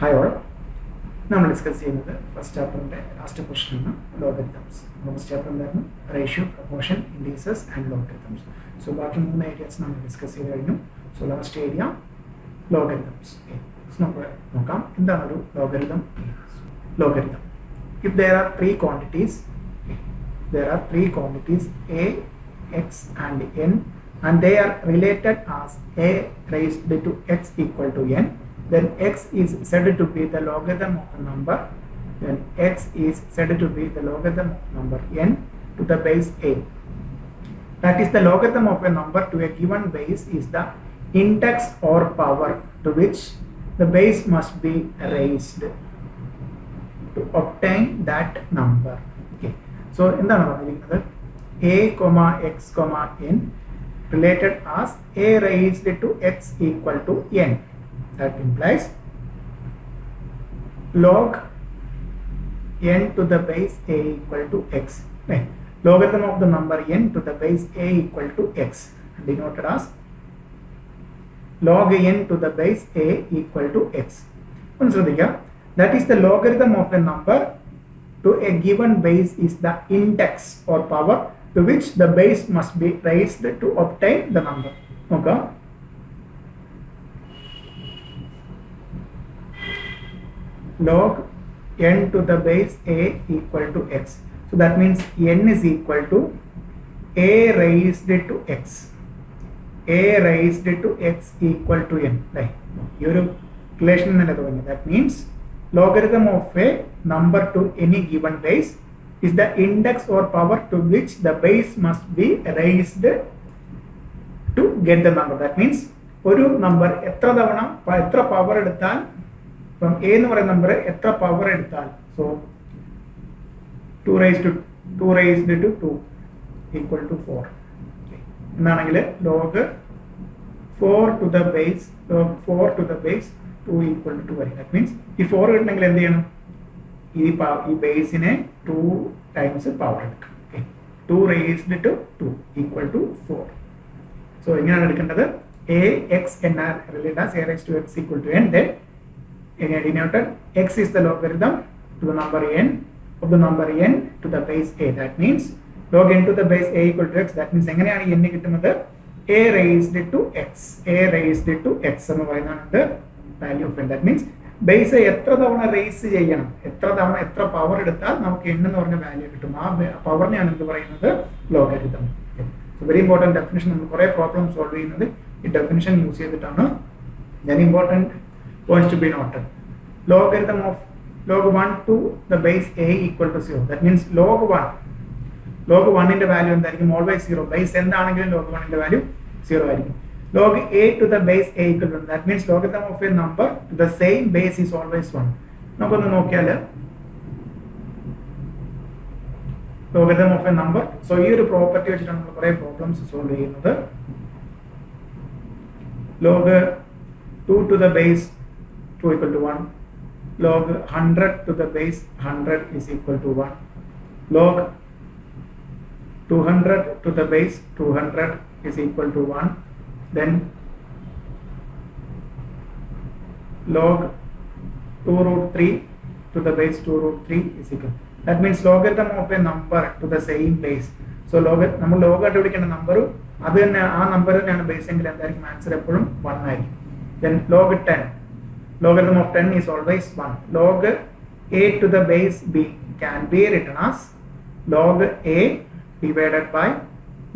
Hi all. നമ്മൾ discuss ചെയ്യുന്നത് first ചാപ്റ്ററിന്റെ last portion ആണ് ലോഗരിതംസ്. ഫസ്റ്റ് ചാപ്റ്റർ എന്തായിരുന്നു? Ratio, proportion, indices and logarithms. So ബാക്കി 3 ഏരിയാസ് നമ്മൾ ഡിസ്കസ് ചെയ്ത് കഴിഞ്ഞു. So last area logarithms. നമുക്ക് നോക്കാം എന്താണ് ഒരു logarithm. Logarithm, if there are three quantities a, x and n, and they are related as a raised to x equal to n, then x is said to be the logarithm of the number n to the base a. That is, the logarithm of a number to a given base is the index or power to which the base must be raised to obtain that number. Okay. So എന്താണ് പറഞ്ഞിരിക്കുന്നത്? a, x, n related as a raised to x equal to n. That implies log n to the base a equal to x. Right. Logarithm of the number n to the base a equal to x, denoted as log n to the base a equal to x. That is, the logarithm of a number to a given base is the index or power to which the base must be raised to obtain the number. Okay. Log n to the base a equal to x. So that means n is equal to a raised to x. A raised to x equal to n. Right. Your relation. That means logarithm of a number to any given base is the index or power to which the base must be raised to get the number. That means ഒരു number എത്ര power എടുത്താൽ, from a എന്ന് പറയുന്ന number എത്ര power എടുത്താൽ, so 2 raised to 2 equal to 4 എന്നാണെങ്കിൽ log 4 to the base 2 equal to 2 വരും. That means ഈ 4 കിട്ടണമെങ്കിൽ എന്ത് ചെയ്യണം? ഈ ബേസിനെ 2 ടൈംസ് പവർ എടുക്കണം. 2 raised to 2 equal to 4. So എങ്ങനെയാണ് എടുക്കേണ്ടത്? a, x, n are related as a raised to x equal to n. Then denoted x is the logarithm to the number n of the number n to the base a. That means log n to the base a equal to x. That means എങ്ങനെയാണ് n കിട്ടുന്നത്? a raised to x എന്ന് പറയുന്നത് value of n. That means base എത്ര തവണ raise ചെയ്യണം, എത്ര power എടുത്താൽ നമുക്ക് n എന്ന് പറഞ്ഞ വാല്യൂ കിട്ടും. ആ പവറിനെയാണ് എന്ത് പറയുന്നത്? Logarithm. So very important definition. നമ്മൾ കുറേ പ്രോബ്ലം സോൾവ് ചെയ്യുന്നത് ഈ ഡെഫിനിഷൻ യൂസ് ചെയ്തിട്ടാണ്. Very important points to be noted. Logarithm of log 1 to the base a equal to 0. That means log 1 ന്റെ വാല്യൂ എന്തായിരിക്കും? ഓൾവേസ് 0. ബേസ് എന്താണെങ്കിലും log 1 ന്റെ value 0 ആയിരിക്കും. Log a to the base a equal to 1. That means logarithm of a number to the same base is always 1. നമുക്കൊന്ന് നോക്കിയാൽ logarithm of a number. So ഈ ഒരു property വെച്ചിട്ടാണ് നമ്മൾ കുറേ പ്രോബ്ലംസ് സോൾവ് ചെയ്യുന്നത്. log 2 to the base 2 equal to 1. Log 100 to the base 100 is equal to 1. Log 200 to the base 200 is equal to 1. Then log 2 root 3 to the base 2 root 3 is equal. That means logarithm of a number to the same base. So നമ്മൾ log കണ്ടുപിടിക്കേണ്ട number അത് തന്നെ, ആ number തന്നെയാണ് base എങ്കിൽ എന്തായിരിക്കും answer? എപ്പോഴും 1 ആയിരിക്കും. Then log 10, logarithm of 10 is always 1. Log a to the base b can be written as log a divided by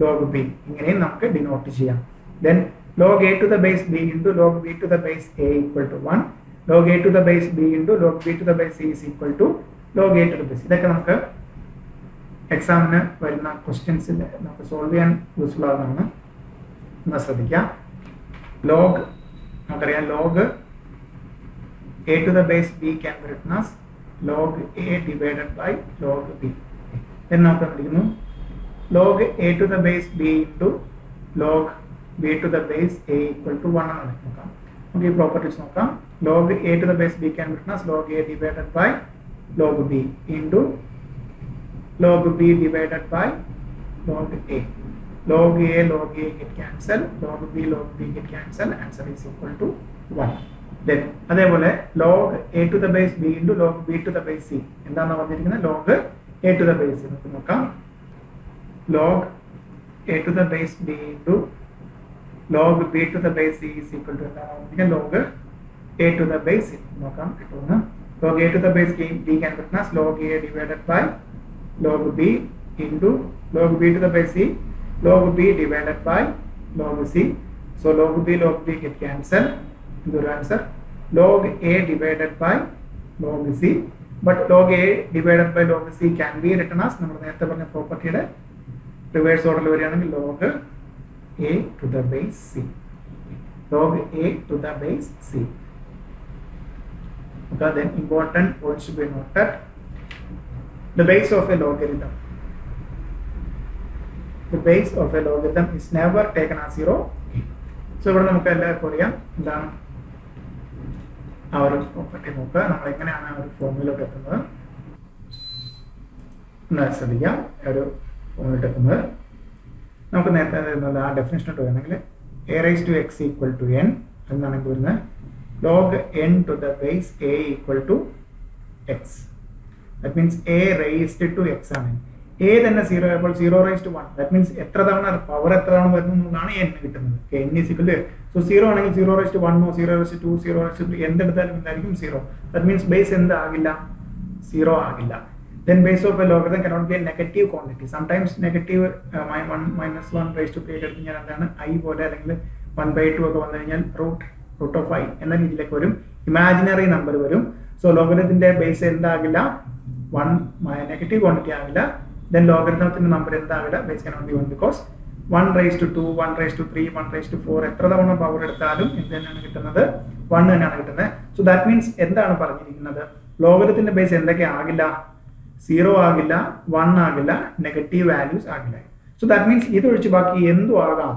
log b. ഇങ്ങനെ നമുക്ക് ഡിനോട്ട് ചെയ്യാം. Then log a to the base b into log b to the base a equal to 1. Log a to the base b into log b to the base c is equal to log a to the base. ഇതൊക്കെ നമുക്ക് എക്സാമിന് വരുന്ന ക്വസ്റ്റ്യൻസിൽ നമുക്ക് solve ചെയ്യാൻ useful ആകുന്നതാണ്. ഒന്ന് ശ്രദ്ധിക്കാം. Log നമുക്കറിയാം, log a to the base b can be written as log a divided by log b. Then നമുക്ക് പഠിക്കുന്നു log a to the base b into log b to the base a equal to 1 ആണ് നോക്കാം. നമുക്ക് ഈ properties നോക്കാം. log a to the base b can be written as log a divided by log b into log b divided by log a. Log a get cancel, log b get cancel, answer is equal to 1. Then അതേപോലെ log a to the base b into log b to the base c എന്താണ് പറഞ്ഞിരിക്കുന്നത് log a to the base നമുക്ക് നോക്കാം log a to the base b into log b to the base c is equal to എന്താണ് പറഞ്ഞിരിക്കുന്നത് log a to the base c നോക്കാം കിട്ടുന്ന log a to the base b can written as log a divided by log b into log b to the base c log b divided by log c. So log b get cancelled. Your answer log a divided by log c, but log a divided by log c can be written as നമ്മൾ നേരത്തെ പറഞ്ഞ പ്രോപ്പർട്ടിയുടെ reverse ഓർഡറിൽ വരികയാണെങ്കിൽ log a to the base c, log a to the base c. Okay, then important points to be noted. The base of a logarithm, the base of a logarithm is never taken as 0. So ഇവിടെ നമുക്ക് എല്ലാവർക്കും അറിയാം എന്താണ് ആ ഒരു property നോക്കുക നമ്മൾ എങ്ങനെയാണ് ആ ഒരു ഫോർമുലയിലോട്ട് എത്തുന്നത് ശ്രദ്ധിക്കാം ഒരു ഫോർമുലയിലോട്ട് എത്തുന്നത് നമുക്ക് നേരത്തെ ആ ഡെഫിനേഷനോട്ട് വേണമെങ്കിൽ a raised to x equal to n എന്നാണെങ്കിൽ വരുന്നത് log n to the base a equal to x. That means a raised to x ആണ് a തന്നെ 0 ആയപ്പോൾ 0 raised to 1. That means എത്ര തവണ പവർ എത്ര തവണ വരുന്നു എന്നാണ് n കിട്ടുന്നത്. n is equal to so 0 ആണെങ്കിൽ 0 raised to 1 oh 0 raised to 2 0 raised to 3 എന്തെടുത്താലും എന്തായിരിക്കും 0. That means base എന്താകില്ല 0 ആകില്ല. Then base of a logarithm cannot be a negative quantity. Sometimes negative 1 1 raised to 3 എടുത്തു കഴിഞ്ഞാൽ എന്താണ് i പോലെ അല്ലെങ്കിൽ 1/2 ഒക്കെ വന്നു കഴിഞ്ഞാൽ root of i എന്ന രീതിയിലേക്ക് വരും, ഇമാജിനറി നമ്പർ വരും. സോ ലോഗരിതത്തിന്റെ ബേസ് എന്താകില്ല 1 നെഗറ്റീവ് ക്വാണ്ടിറ്റി ആകില്ല. Then logarithmത്തിന്റെ നമ്പർ എന്താകില്ല base cannot be 1 because 1 raised to 2 1 raised to 3 1 raised to 4 എത്ര തവണ പവർ എടുത്താലും എന്ത് തന്നെയാണ് കിട്ടുന്നത് 1 തന്നെയാണ് കിട്ടുന്നത്. സോ ദാറ്റ് മീൻസ് എന്താണ് പറഞ്ഞിരിക്കുന്നത് ലോഗരിതത്തിന്റെ ബേസ് എന്തൊക്കെ ആകില്ല 0 ആകില്ല 1 ആകില്ല നെഗറ്റീവ് വാല്യൂസ് ആകില്ല. സോ ദാറ്റ് മീൻസ് ഇതൊഴിച്ച് ബാക്കി എന്തും ആകാം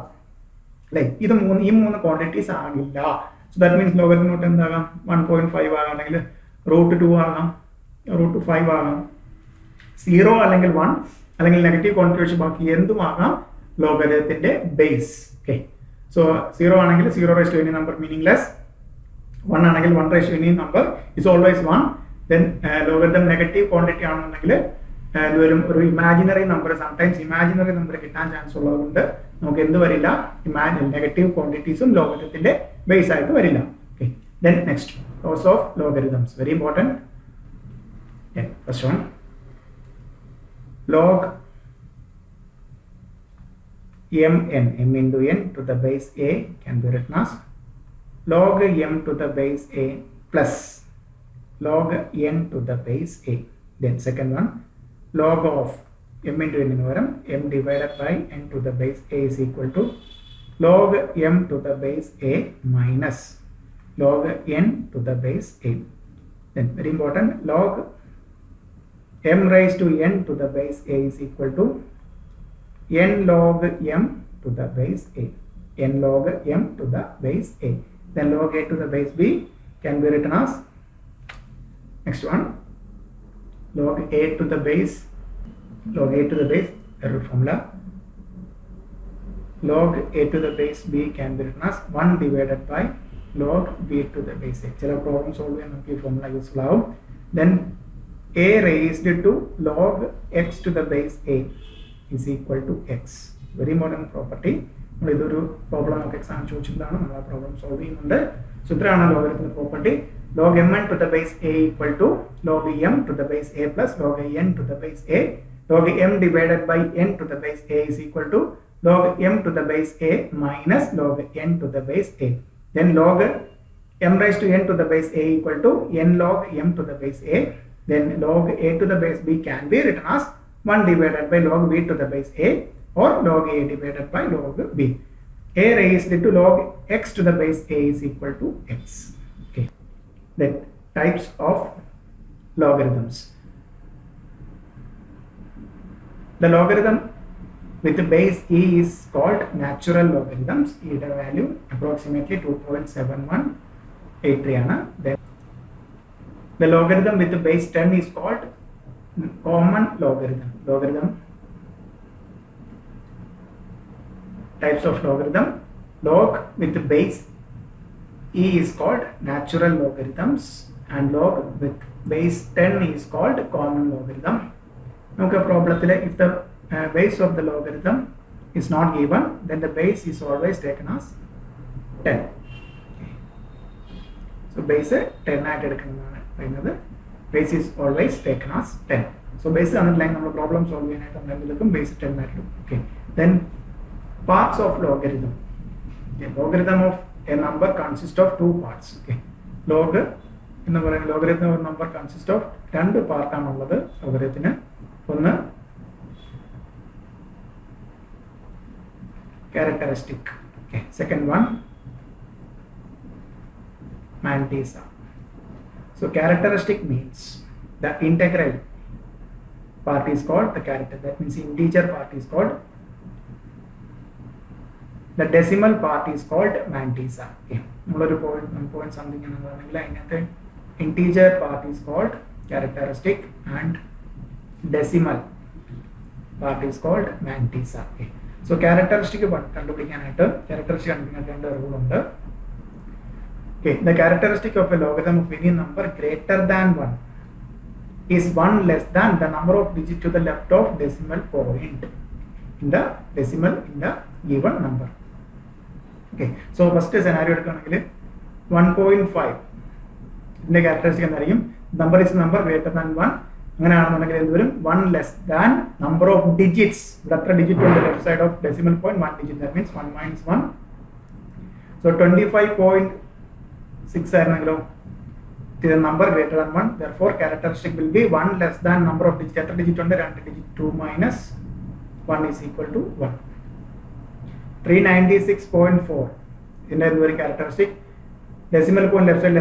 അല്ലെ, ഈ മൂന്ന് ക്വാണ്ടിറ്റീസ് ആകില്ല. So that means logarithm not എന്താകാം 1.5 ആകാം, അല്ലെങ്കിൽ √2 ആകാം, √5 ആകാം, 0 അല്ലെങ്കിൽ 1 അല്ലെങ്കിൽ നെഗറ്റീവ് ക്വാണ്ടിറ്റി വെച്ച് ബാക്കി എന്തും ആകാം ലോഗരിതത്തിന്റെ ബേസ്. ഓക്കെ, സോ 0 ആണെങ്കിൽ 0 raised to any number meaningless, 1 ആണെങ്കിൽ 1 raised to any number is always 1. Then logarithm negative quantity ആണെന്നുണ്ടെങ്കിൽ ഇതുവരും ഒരു imaginary number, sometimes imaginary number കിട്ടാൻ ചാൻസ് ഉള്ളതുകൊണ്ട് നമുക്ക് എന്ത് വരില്ല നെഗറ്റീവ് ക്വാണ്ടിറ്റീസും ലോഗരിതത്തിന്റെ ബേസ് ആയിട്ട് വരില്ല. Okay, then next laws of logarithms, very important. First one log m into n to the base a can be written as log m to the base a plus log n to the base a. Then second one log of m into n m divided by n to the base a is equal to log m to the base a minus log n to the base a. Then very important, log m raised to n to the base a is equal to n log m to the base a, n log m to the base a. Then log a to the base b can be written as, next one, log a to the base, log a to the base, error formula, log a to the base b can be written as 1 divided by log b to the base a. ചില problem solve ചെയ്യാൻ നമുക്ക് ഈ formula useful ആവും. Then a raised to log x to the base a is equal to x. Very important property. നമ്മൾ ഇതൊരു problem നമുക്ക് exam ചോദിച്ചിട്ടാണ് നമ്മൾ ആ പ്രോബ്ലം സോൾവ് ചെയ്യുന്നുണ്ട്. സോ ഇത്രയാണ് ലോഗരിതത്തിന്റെ property. log mn to the base a equal to log m to the base a plus log n to the base a. log m divided by n to the base a is equal to log m to the base a minus log n to the base a. Then log m raised to n to the base a equal to n log m to the base a. Then log a to the base b can be written as 1 divided by log b to the base a or log a divided by log b. A raised to log x to the base a is equal to x. Okay. Then types of logarithms. The logarithm with the base e is called natural logarithms. E the value approximately 2.7183 ആണ്. Then the logarithm with the base 10 is called common logarithm. Logarithm types of logarithm: log with the base E is called natural logarithms and log with base 10 is called common logarithm. Okay, problem if the base of the logarithm is not given, then the base is always taken as 10. So base 10 base is always taken as 10. So base underlying problem solve base 10. Okay. Then parts of logarithm. Okay. Logarithm of a number consists of two parts. Okay. Logarithm of number consists of two parts. Logarithm one characteristic. Okay. Second one mantissa. So characteristic means the integral part is called the character. That means integer part is called. The decimal part is called mantissa. Okay. One point something another. Integer part is called characteristic and decimal part is called mantissa. Okay. So characteristic characteristic rule. Okay, the characteristic of a logarithm of any number greater than 1 is 1 less than the number of digits to the left of decimal point in the decimal in the given number. Okay, so first scenario 1.5 the characteristic number is number greater than 1 1 less than number of digits digit on the left side of decimal point 1 digit, that means 1 minus 1. So 25.6 the number greater than 1, therefore characteristic will be 1 less than number of digits digit on the digit 2 minus 1 is equal to 1. 396.4 in the characteristic decimal point left side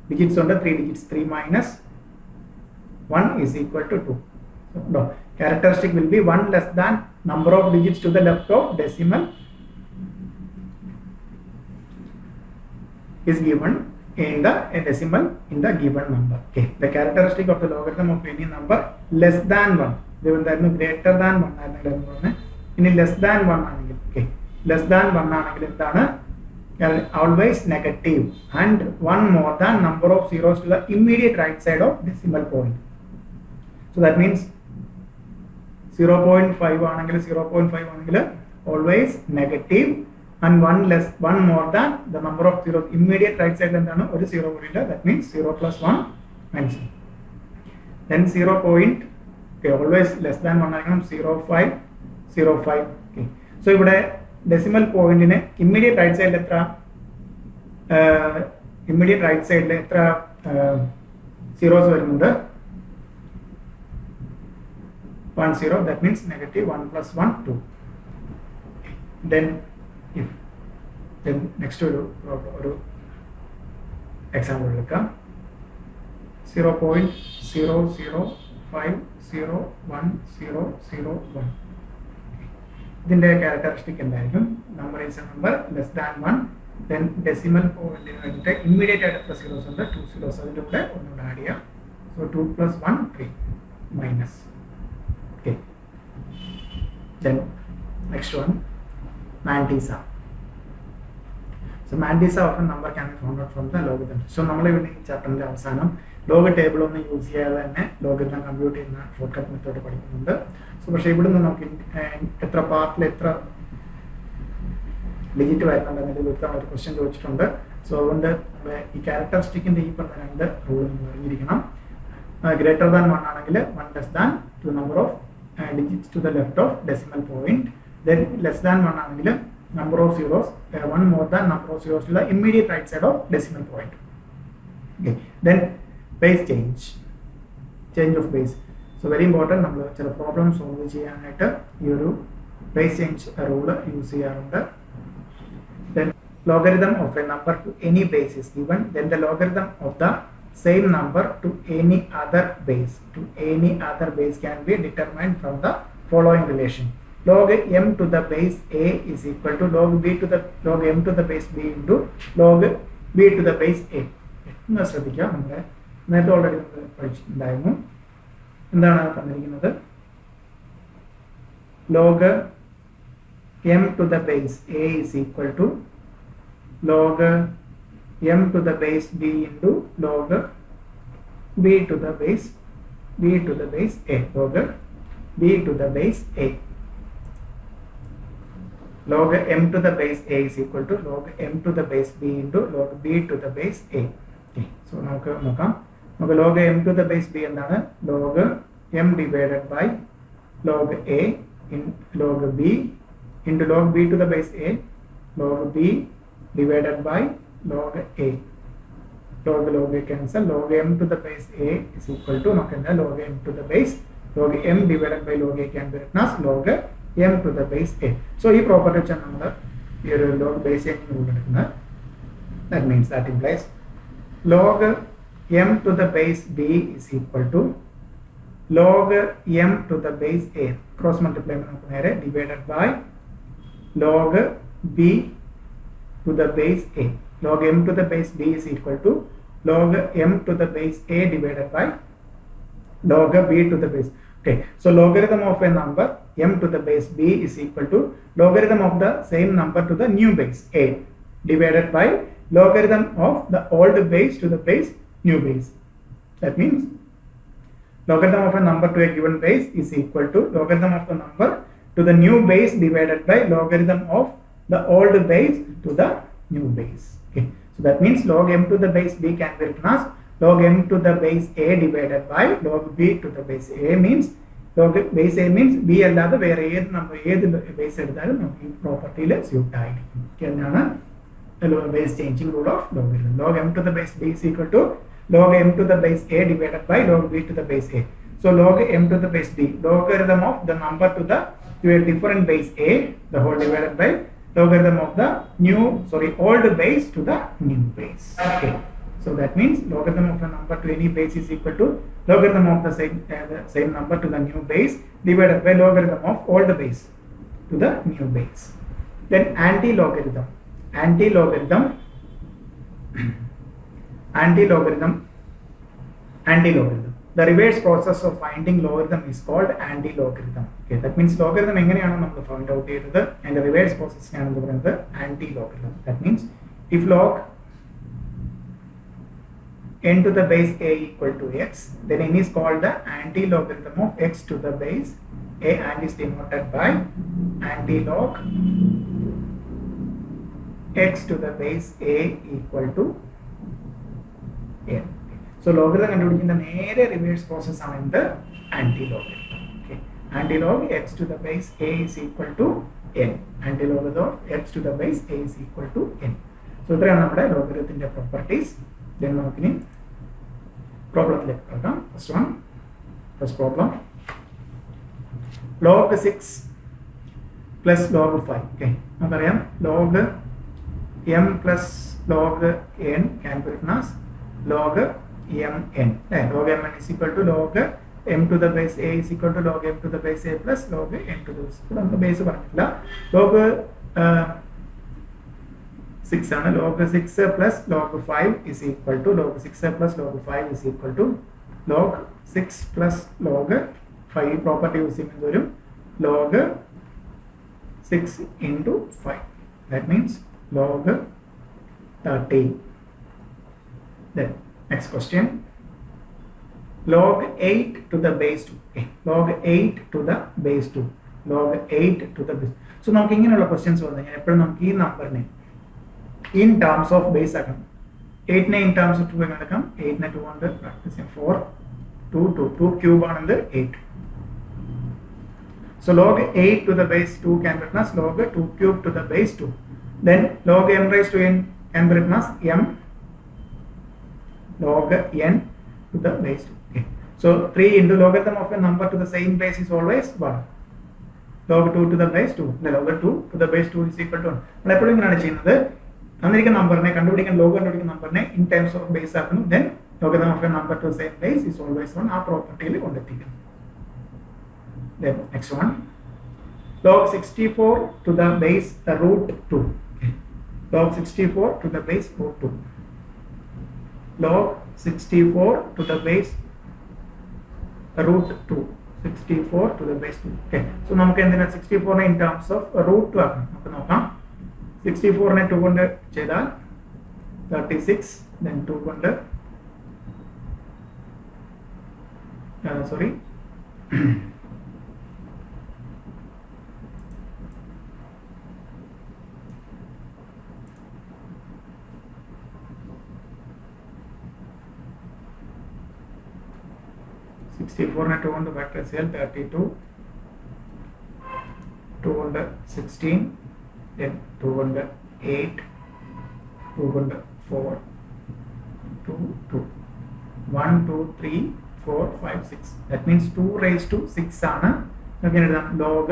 digits on the 3 digits 3 minus 1 is equal to 2. So, no, characteristic will be 1 less than number of digits to the left of decimal is given in the decimal in the given number. Okay, the characteristic of the logarithm of any number less than 1, given that greater than 1 in less than 1 okay, less than 1 always negative and 1 more than number of zeros to the immediate right side of decimal point. So that means 0.5 0.5 always negative and 1 more than the number of zeros immediate right side and or 0 that means 0 plus 1 minus 1. Then 0 point okay, always less than 1 0.5 0.5 okay. So if decimal point in immediate right side immediate right side zeros 1 0, that means negative 1 plus 1 2. Then if then next to example 0.00501001. Then the characteristic number is a number less than 1, then decimal point immediate plus zeros on the 2 zeros so 2 plus 1 3 minus. Okay. Then next one mantissa. So mantissa of a number can be found out from the logarithm. So normally we need chapter log table on the use logarithm compute in a shortcut method. So we able to path letter digit question. So on the characteristic in the rule greater than 1 1 less than the number of digits to the left of decimal point, then less than 1 number of zeros 1 more than number of zeros to the immediate right side of decimal point. Okay. Then base change of base. So very important problem solve base change rule use cheyarundi. Then logarithm of a number to any base is given, then the logarithm of the same number to any other base can be determined from the following relation. Log m to the base a is equal to log m to the base b into log b to the base a. Already log m to the base a is equal to log m to the base b into log b to the base a, log b to the base a. Log m to the base a is equal to log m to the base b into log b to the base a. Okay. So നമുക്ക് നോക്കാം. നമുക്ക് log m to the base b എന്താണ്? log m divided by log a in log b into log b to the base a, log b divided by log a. Log a cancel. Log m to the base a is equal to log m to the base log m divided by log a can be written as log m to the base a. So this property is log base a. That means that implies log m to the base b is equal to log m to the base a cross multiply divided by log b to the base a. Log m to the base b is equal to log m to the base a divided by log b to the base. Okay, so logarithm of a number m to the base b is equal to logarithm of the same number to the new base a divided by logarithm of the old base to the base new base. That means logarithm of a number to a given base is equal to logarithm of the number to the new base divided by logarithm of the old base to the new base. Okay, so that means log m to the base b can be written as log m to the base a divided by log b to the base a means log base a means b allada വേറെ ഏത് നമ്മൾ ഏത് base എടുത്താലും നമുക്ക് ഈ പ്രോപ്പർട്ടിയിൽ suit ആയിരിക്കും. എന്നാണ് base changing rule of logarithm. Log m to the base b is equal to log m to the base a divided by log b to the base a. So log m to the base b, logarithm of the number to a different base a, the whole divided by logarithm of the old base to the new base. Okay, so that means logarithm of a number to any base is equal to logarithm of the same number to the new base divided by logarithm of old base to the new base. Then anti-logarithm. The reverse process of finding logarithm is called anti-logarithm. Okay, that means logarithm എങ്ങനെയാണ് നമ്മൾ find out ചെയ്തത് and the reverse process ആണ് എന്ന് പറയുന്നത് anti-logarithm. That means if log n to the base a equal to x, then n is called the anti-logarithm of x to the base a and is denoted by anti-log x to the base a equal to n. So logarithm കണ്ടുപിടിക്കുന്ന നേരെ reverse process ആണ് എന്ത് anti-logarithm. Okay, anti-log x to the base a is equal to n. Anti-logarithm of x to the base a is equal to n. So ഇത്രയാണ് നമ്മുടെ ലോഗരിതത്തിന്റെ properties. Then നമുക്കിനി പ്രോബ്ലത്തിലേക്ക് കിടക്കാം. First problem. Log 6 plus log 5. Okay, നമുക്കറിയാം log m plus log n can be written as log mn. Log mn is equal to log m to the base a is equal to log m to the base a plus log n to the base. നമുക്ക് base പറഞ്ഞിട്ടില്ല. log 6 ആണ്. log 6 plus log 5 is equal to log 6 plus log 5 is equal to log 6 plus log 5 property use ചെയ്യുമ്പോൾ വരും log 6 into 5. That means log 30. Then next question, log 8 to the base 2. Okay, log 8 to the base 2, log 8 to the base. So നമുക്ക് ഇങ്ങനെയുള്ള questions വന്നു കഴിഞ്ഞാൽ എപ്പോഴും നമുക്ക് ഈ നമ്പറിനെ ഇൻ ടേംസ് ഓഫ് ബേസ് ആക്കണം. 8നെ ഇൻ ടേംസ് ഓഫ് 2 എങ്ങനെ എടുക്കാം? 8നെ 2 കൊണ്ട് പ്രാക്ടീസ് ചെയ്യാം. 4 2 ക്യൂബ് ആണെന്ന് 8. So log 8 to the base 2 can be written as log 2 cube to the base 2. Then log m raised to n can be written as m log n to the base 2. Okay. So 3 into logarithm of a number to the same base is always 1. Log 2 to the base 2. The log 2 to the base 2 is equal to 1. നമ്മൾ എപ്പോഴും ഇങ്ങനെയാണ് ചെയ്യുന്നത്. തന്നിരിക്കുന്ന നമ്പറിനെ കണ്ടുപിടിക്കാൻ log കണ്ടുപിടിക്കുന്ന നമ്പറിനെ in terms of base ആക്കുന്നു. Then logarithm of a number to the same base is always 1. ആ പ്രോപ്പർട്ടിയിൽ കൊണ്ടെത്തിക്കുന്നു. Then next one, log 64 to the base root 2. Okay. Log 64 to the base root 2. Log 64 to the base root 2. 64 to the base 2. Okay. So നമുക്ക് എന്തിനാ 64 in terms of root 2 ആക്കണം. നമുക്ക് നോക്കാം. 64നെ 2 കൊണ്ട് ചെയ്താൽ 36, then 2 കൊണ്ട് sorry 64നെ 2 കൊണ്ട് ഫാക്ടറൈസ് ചെയ്താൽ 32, 2 കൊണ്ട് 16, then 2 കൊണ്ട് 8, 2 കൊണ്ട് 4, 2, 2, 1, 2, 3, 4, 5, 6. That means 2 raised to 6 ആണ്. നമുക്ക് എഴുതാം log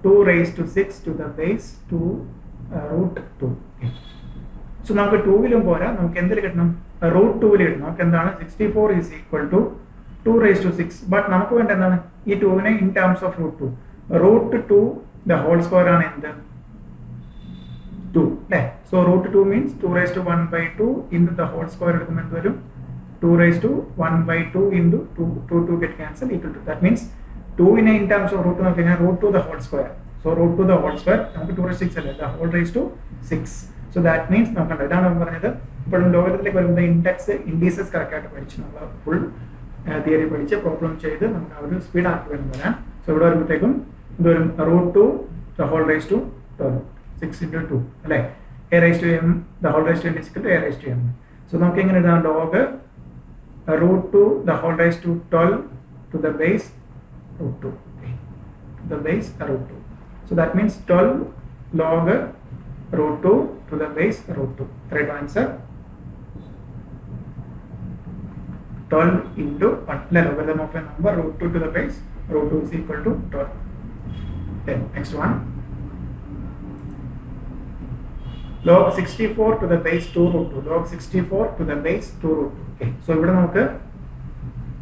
2 raised to 6 to the base 2 root 2. So നമുക്ക് 2 പോരാ, നമുക്ക് എന്തിൽ കിട്ടണം? root 2 കിട്ടണം. നമുക്ക് എന്താണ് 64 is equal to 2 raised to 6. But നമുക്ക് വേണ്ട എന്താണ് ഈ 2നെ in terms of root 2. root 2 the whole square ആണ് എന്ത് 2 അല്ലേ? So root 2 means 2 raised to 1 by 2 into the whole square എടുക്കുമ്പോൾ എന്ത് വരും? 2 raised to 1 by 2 into 2 get cancelled equal to. That means 2 in terms of root 2 നമുക്ക് root 2 the whole square. So root 2 the whole square നമുക്ക് 2 raised to 6 അല്ലേ, the whole raised to 6. So that means നമുക്ക് ഇതാണ് നമ്മൾ പറഞ്ഞത്. ഇപ്പോഴും ലോകത്തിലേക്ക് വരുമ്പോൾ ഇൻഡെക്സ് ഇൻഡീസസ് കറക്റ്റ് ആയിട്ട് പഠിച്ച് നമ്മൾ ഫുൾ തിയറി പഠിച്ച് പ്രോബ്ലം ചെയ്ത് നമുക്ക് ആ ഒരു സ്പീഡ് ആക്കി വരുന്നതാണ്. സോ ഇവിടെ വരുമ്പോഴത്തേക്കും ഇത് വരും root 2 the whole raised to 12, 6 into 2 അല്ലേ, a raised to m the whole raised to n is equal to a raised to m. So നമുക്ക് എങ്ങനെ എഴുതാം? log root 2 the whole raised to 12 to the base root 2, okay, to the base root 2. So that means 12 log root 2 to the base root 2. Right answer 12 into 1. Logarithm of a number root 2 to the base root 2 is equal to 12. Then next one, log 64 to the base 2 root 2. Log 64 to the base 2 root 2. Okay. So ഇവിടെ നമുക്ക്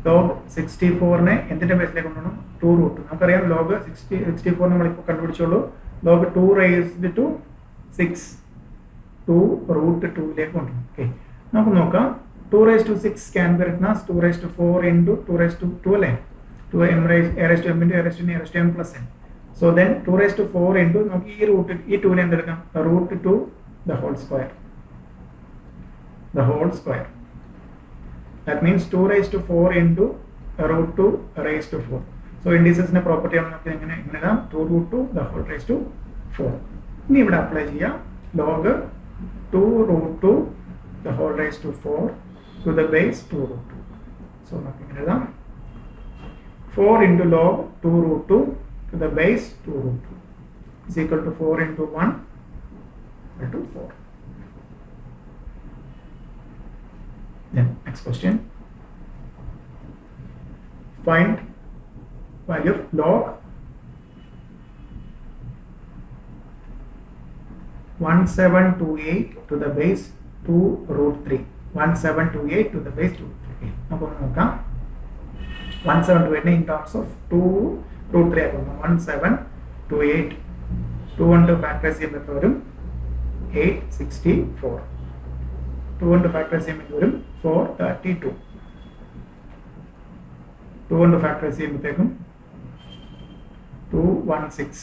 log 64നെ എന്തിന്റെ ബേസിലേക്ക് കൊണ്ടുപോകണം? 2 root 2. നമുക്കറിയാം log 64 നമ്മളിപ്പോൾ കണ്ടുപിടിച്ചോളൂ. log 2 raised to 6 2 root 2 ലേക്ക് കൊണ്ടുപോകും. Okay, നമുക്ക് നോക്കാം. 2 raised to 6 can be written as 2 raised to 4 into 2 raised to 2 അല്ലേ, 2 m raised a raised to m into a raised to n a raised to m plus n. So then 2 raised to 4 into നമുക്ക് ഈ root ഈ 2നെ എന്തെടുക്കാം? root 2 the whole square. The whole square. That means 2 raised to 4 into root 2 raised to 4. So indicesന്റെ property നമുക്ക് എങ്ങനെ എഴുതാം? 2 root 2 the whole raised to 4. ഇനി ഇവിടെ apply ചെയ്യാം. log 2 root 2 the whole raised to 4 to the base 2 root 2. So നമുക്ക് എങ്ങനെ എഴുതാം? 4 into log 2 root 2 to the base 2 root 2 is equal to 4 into 1 equal to 4. Then next question, find value of log 1728 to the base 2 root 3. 1728 to the base 2 root 3. അപ്പോൾ നോക്കാം 1728 in terms of 2 root 3 ആക്കുന്നു. 1728 2 കൊണ്ട് factorise ചെയ്യുമ്പോൾ വരും 864. 2 കൊണ്ട് factorise ചെയ്യുമ്പോൾ വരും 432. 2 കൊണ്ട് ഫാക്ടറൈസ് ചെയ്യുമ്പോഴത്തേക്കും 216.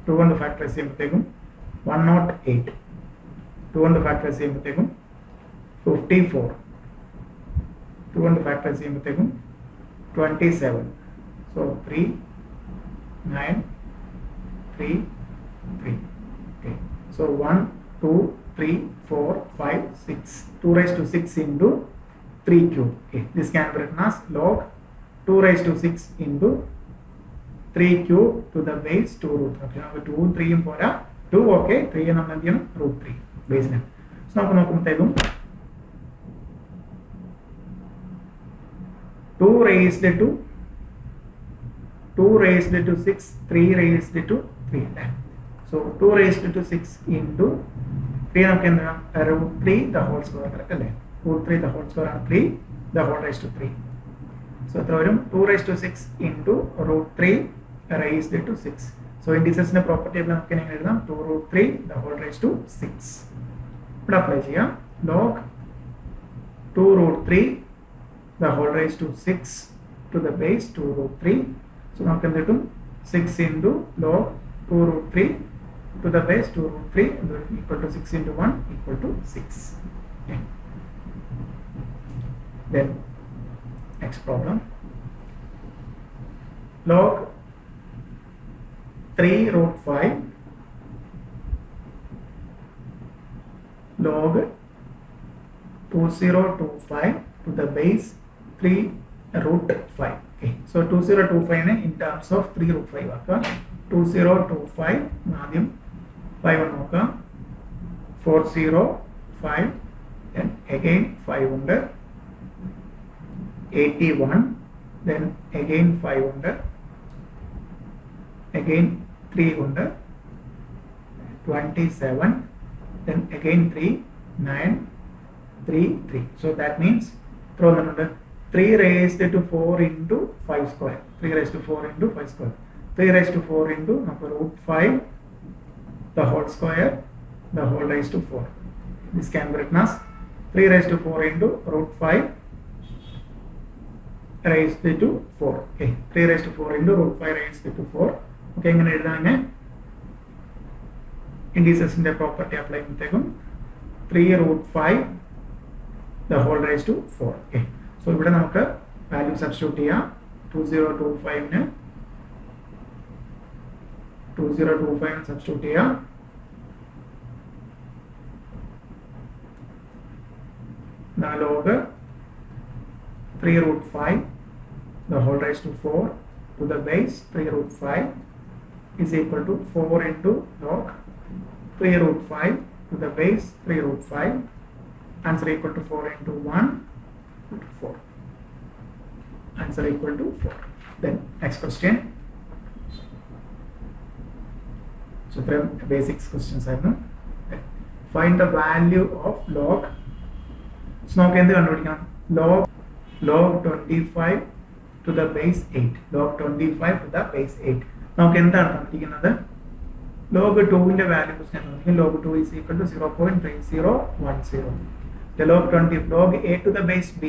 2 കൊണ്ട് ഫാക്ടറൈസ് ചെയ്യുമ്പോഴത്തേക്കും 108. 2 കൊണ്ട് ഫാക്ടറൈസ് ചെയ്യുമ്പോഴത്തേക്കും 54. 2 കൊണ്ട് ഫാക്ടറൈസ് ചെയ്യുമ്പോഴത്തേക്കും 27. So 3 9 3 3. Okay. So 1 2 3 4 5 6. 2 raised to 6 into 3 cube. Okay. This can be written as log 2 raised to 6 into 3 cube to the base 2 root. Okay. Now 2 3 പോരാ, 2 okay, 3 നമ്മൾ എന്ത് ചെയ്യണം? root 3 ബേസിന്. സോ നമുക്ക് നോക്കുമ്പോഴത്തേക്കും 2 raised to 6, 3 raised to 3. So 2 raised to 6 into 3 നമുക്ക് എന്താണ്? root 3 the whole square correct അല്ലേ? root 3 the whole square ആണ് 3 the whole raised to 3. So എത്ര വരും? 2 raised to 6 into root 3 raised to 6. So indicesന്റെ property നമുക്ക് എങ്ങനെ എഴുതാം? 2 root 3 the whole raised to 6. ഇവിടെ അപ്ലൈ ചെയ്യാം. log 2 root 3 the whole raised to 6 to the base 2 root 3. So നമുക്ക് എന്ത് കിട്ടും? 6 into log 2 root 3 to the base 2 root 3 equal to 6 into 1 equal to 6. Okay. Then next problem, log 3 root 5 log 2025 to the base 3 root 5. Okay. So 2025 in terms of 3 root 5 akka 2025 ആദ്യം 5 നോക്കാം 405 then again 5 ഉണ്ട് 81 then again 5 ഉണ്ട് again 3 ഉണ്ട് 27 then again 3 9 3 3. So that means throw the 3 raised to 4 into 5 square, 3 raised to 4 into 5 square, 3 raised to 4 into root 5 the whole square, the whole raised to 4. This can be written as 3 raised to 4 into root 5 raised to 4. Okay, 3 raised to 4 into root 5 raised to 4. Okay, ഇങ്ങനെ എഴുതാനെ ഇൻഡിസസിന്റെ property apply ചെയ്യുമ്പോഴത്തേക്കും 3 root 5 the whole raised to 4. Okay, so ഇവിടെ നമുക്ക് value substitute ചെയ്യാം. 2025 substitute ചെയ്യാം. log 3 root 5 the whole raised to 4 to the base 3 root 5 is equal to 4 into log 3 root 5 to the base 3 root 5. Answer equal to 4 into 1 to 4. Answer equal to 4. Then next question. So three basics questions are no. Find the value of log. So now can log 25 to the base 8. Log 25 to the base 8. Now can log 2 in the value log 2 is equal to 0.3010. The log 20 log a to the base b.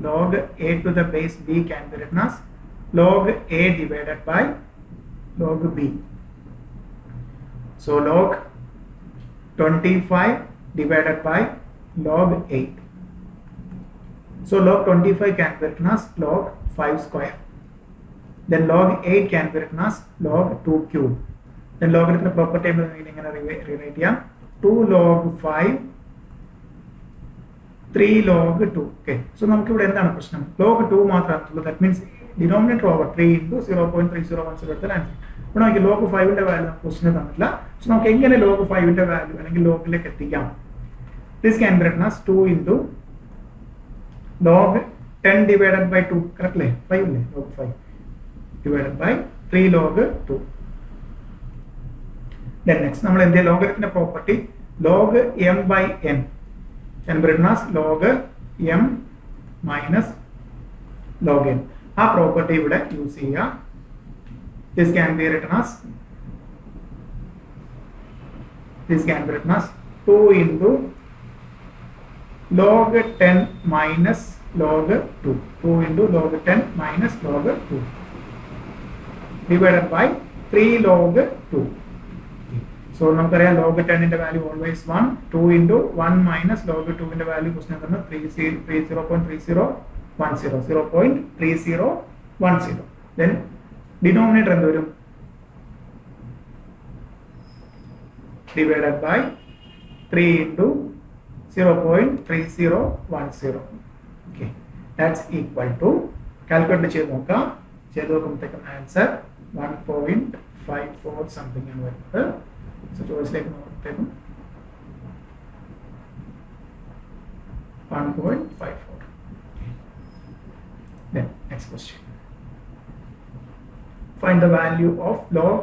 Log a to the base b can be written as log a divided by log b. So log 25 divided by log 8. So log 25 can be written as log 5 square. Then log 8 can be written as log 2 cube. Then logarithm property rewrite 2 log 5 3 log 2. Okay, so നമുക്ക് ഇവിടെ എന്താണ് പ്രശ്നം? log 2 മാത്രമേ, that means denominator over 3 into 0.3010 എടുത്താൽ answer. ഇവിടെ നമുക്ക് log 5 ന്റെ value question തന്നില്ല. സോ നമുക്ക് എങ്ങനെ log 5 ന്റെ വാല്യൂ അല്ലെങ്കിൽ ലോഗിലേക്ക് എത്തിക്കാം? This can be written as 2 into log 10 divided by 2. Correct അല്ലേ? 5 അല്ലേ? log 5 divided by 3 log 2. Then next നമ്മൾ എന്ത് ലോഗരിതത്തിന്റെ property log m by n can be written as log m minus log n. ആ property ഇവിടെ use ചെയ്യുക. This can be written as 2 into log 10 minus log 2. 2 into log 10 minus log 2 divided by 3 log 2. So നമുക്കറിയാം log 10 ന്റെ value always 1. 2 into 1 minus log 2 ന്റെ value question തന്നത് 0.3010. Then denominator എന്ത് വരും? divided by 3 into 0.3010. Okay, that's equal to calculate ചെയ്ത് നോക്കാം. ചെയ്ത് നോക്കുമ്പോഴത്തേക്കും ആൻസർ 1.54 സംതിങ് ആണ് വരുന്നത്. So ചോയ്സിലേക്ക് നോക്കുമ്പോഴത്തേക്കും 1.54. Then next question. Find the value of log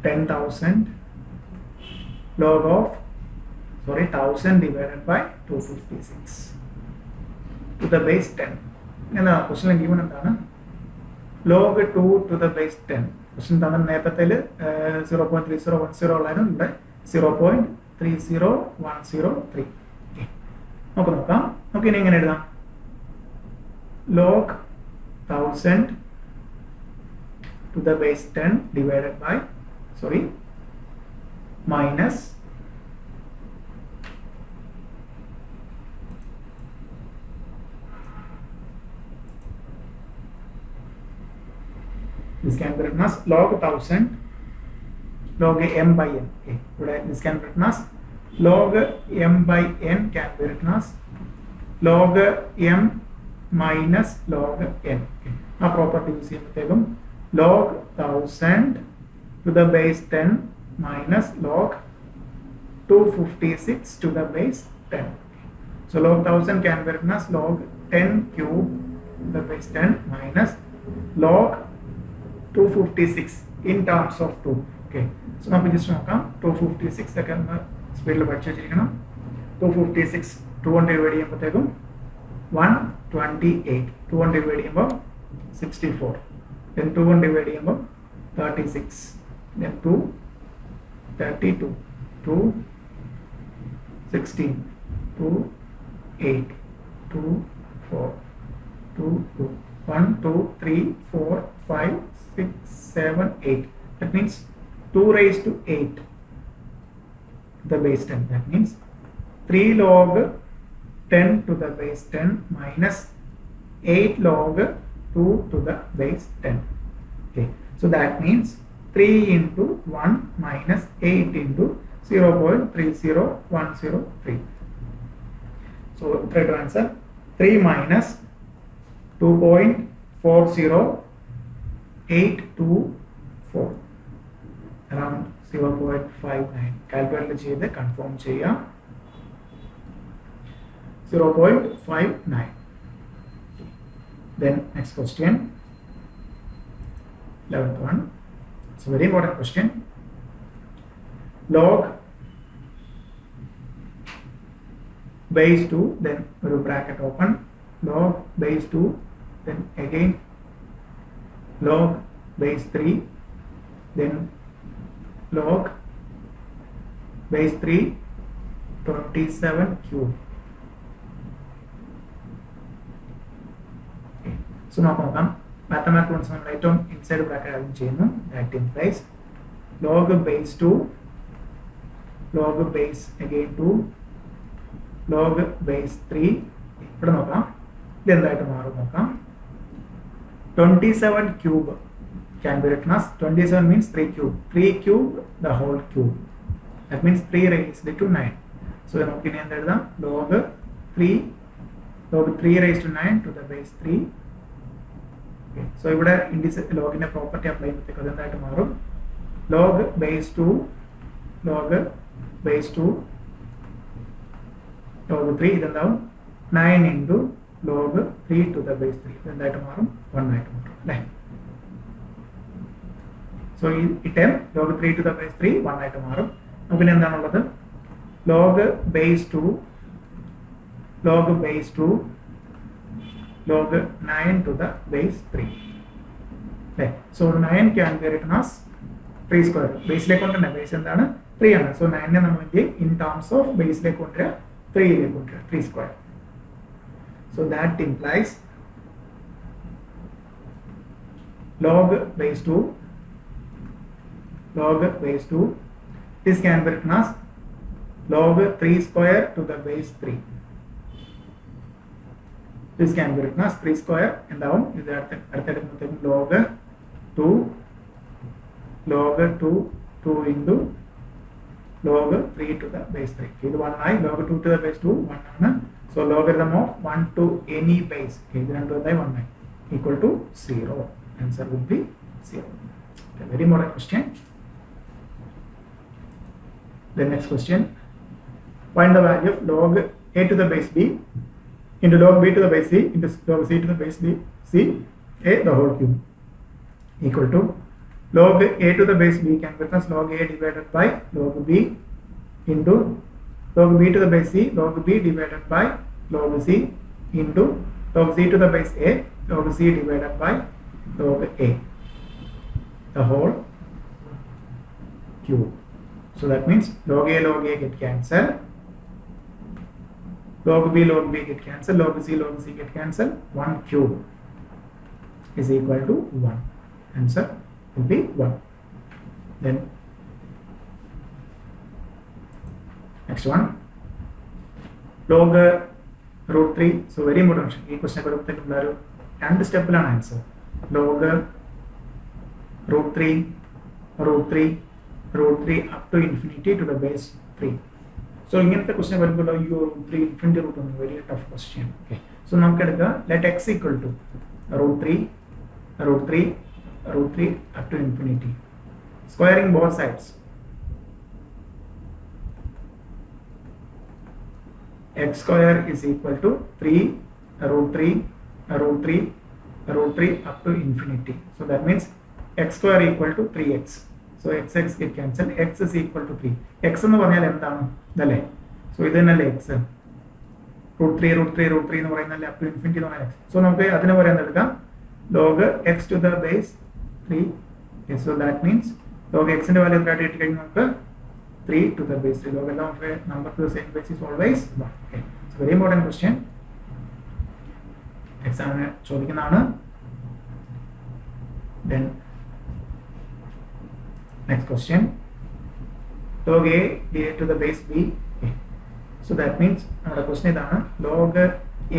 10,000 log of 1000 divided by 256 to the base 10. എന്നാ ക്വസ്റ്റ്യൻ ഗിവൺ എന്താണ്? log 2 to the base 10. Question തന്നെ നേരത്തെ 0.3010 ഉള്ളായിരുന്നു, ഇവിടെ 0.30103. നമുക്ക് നോക്കാം. നമുക്ക് ഇനി എങ്ങനെ എഴുതാം? log 1000 to the base 10 divided by minus this can be written as log 1000 log m by n. Okay, this can be written as log m by n can be written as log m minus log n. Okay. Now property use ചെയ്യുമ്പോഴത്തേക്കും log 1000 to the base 10 minus log 256 to the base 10. So log 1000 can be written as log 10 cube to the base 10 minus log 256 in terms of 2. Okay, so now we just നോക്കാം 256 ഒക്കെ സ്പീഡിൽ പഠിച്ചു വെച്ചിരിക്കണം. 256 2 കൊണ്ട് divide ചെയ്യുമ്പോഴത്തേക്കും 128, 2 കൊണ്ട് divide ചെയ്യുമ്പോൾ 64, then 2 കൊണ്ട് ഡിവൈഡ് ചെയ്യുമ്പോൾ 36, then 2 32, 2 16, 2 8, 2 4, 2 2, 1 2 3 4 5 6 7 8. That means 2 raised to 8 the base 10. That means 3 log 10 to the base 10 minus 8 log 2 to the base 10. Okay, so that means 3 into 1 minus 8 into 0.30103. So try to answer 3 minus 2.40824 around 0.59. Calculate ചെയ്ത് confirm ചെയ്യാം. 0.59. Then next question, 11th one. It's a very important question. Log base 2, then bracket open, log base 2, then again log base 3, then log base 3 27 cube. Okay. So now mathematics നമ്മൾ ഏറ്റവും inside bracket ആദ്യം ചെയ്യുന്നു. That implies log base 2 log base again 2 log base 3. ഇവിടെ നോക്കാം ഇതെന്തായിട്ട് മാറും നോക്കാം. 27 cube can be written as 27 means 3 cube. 3 cube the whole cube. That means 3 raised to 9. So നമുക്ക് ഇനി എന്ത് എഴുതാം? log 3 raised to 9 to the base 3. Okay. So ഇവിടെ ലോഗിന്റെ property apply ചെയ്യുമ്പോഴത്തേക്ക് അതെന്തായിട്ട് മാറും? log base 2 log base 2 log 3 ഇതെന്താവും? 9 into log 3 to the base 3. ഇതെന്തായിട്ട് മാറും? 1 ആയിട്ട് മാറും അല്ലേ? So ഈ term log 3 to the base 3 1 ആയിട്ട് മാറും. പിന്നെ എന്താണുള്ളത്? log base 2 log base 2 log 9 to the base 3. Okay. So 9 can be written as 3 square. ബേസിലേക്ക് കൊണ്ടുവരുന്ന ബേസ് എന്താണ്? 3 ആണ്. So 9 നെ നമ്മൾ in terms of ബേസിലേക്ക് കൊണ്ടുവരിക 3 ലേക്ക് കൊണ്ടുവരിക 3 square. So that implies log base 2 log base 2. This can be written as log 3 square to the base 3. This can be written as 3 square എന്താവും? ഇത് അടുത്തെടുക്കുമ്പോഴത്തേക്കും log 2 2 into log 3 to the base 3. ഇത് 1 ആയി. log 2 to the base 2 1 ആണ്. So logarithm of 1 to any base ഇത് രണ്ടും എന്തായി 1 ആയി equal to 0. Answer will be 0. Okay, very important question. The next question, find the value of log a to the base b into log b to the base c into log c to the base b c a the whole cube equal to log a to the base b can be written as log a divided by log b into log b to the base c log b divided by log c into log c to the base a log c divided by log a the whole cube. So that means log a get cancelled, log b get cancelled, log c get cancelled. 1 cube is equal to 1. Answer will be 1. Then Next one, log root 3. So very important question. And step answer. Log root 3 up to infinity to the base 3. So in the question you root 3 infinity root 1, very tough question. Okay. So now let x equal to root 3 up to infinity. Squaring both sides. X square is equal to 3 root 3 up to infinity. So that means x square equal to 3x. So x get cancelled. X is equal to 3. X എന്ന് പറഞ്ഞാൽ എന്താണ്? ഇതല്ലേ? So ഇതന്നല്ലേ x. root 3 എന്ന് പറയുന്നല്ലേ up to infinity എന്ന് പറയുന്നത്. So നമുക്ക് അതിനെ പറയുന്നത് എടുക്കാം log x to the base 3. Okay, so that means log x ന്റെ വാല്യൂ എത്രയായിട്ട് കിട്ടി കഴിഞ്ഞാൽ നമുക്ക് 3 to the base 3. Log of a number to the same base is always 1. Okay. It's a very important question. Exam ചോദിക്കുന്നതാണ്. Then next question, log a to the base b. Okay. So that means our question is log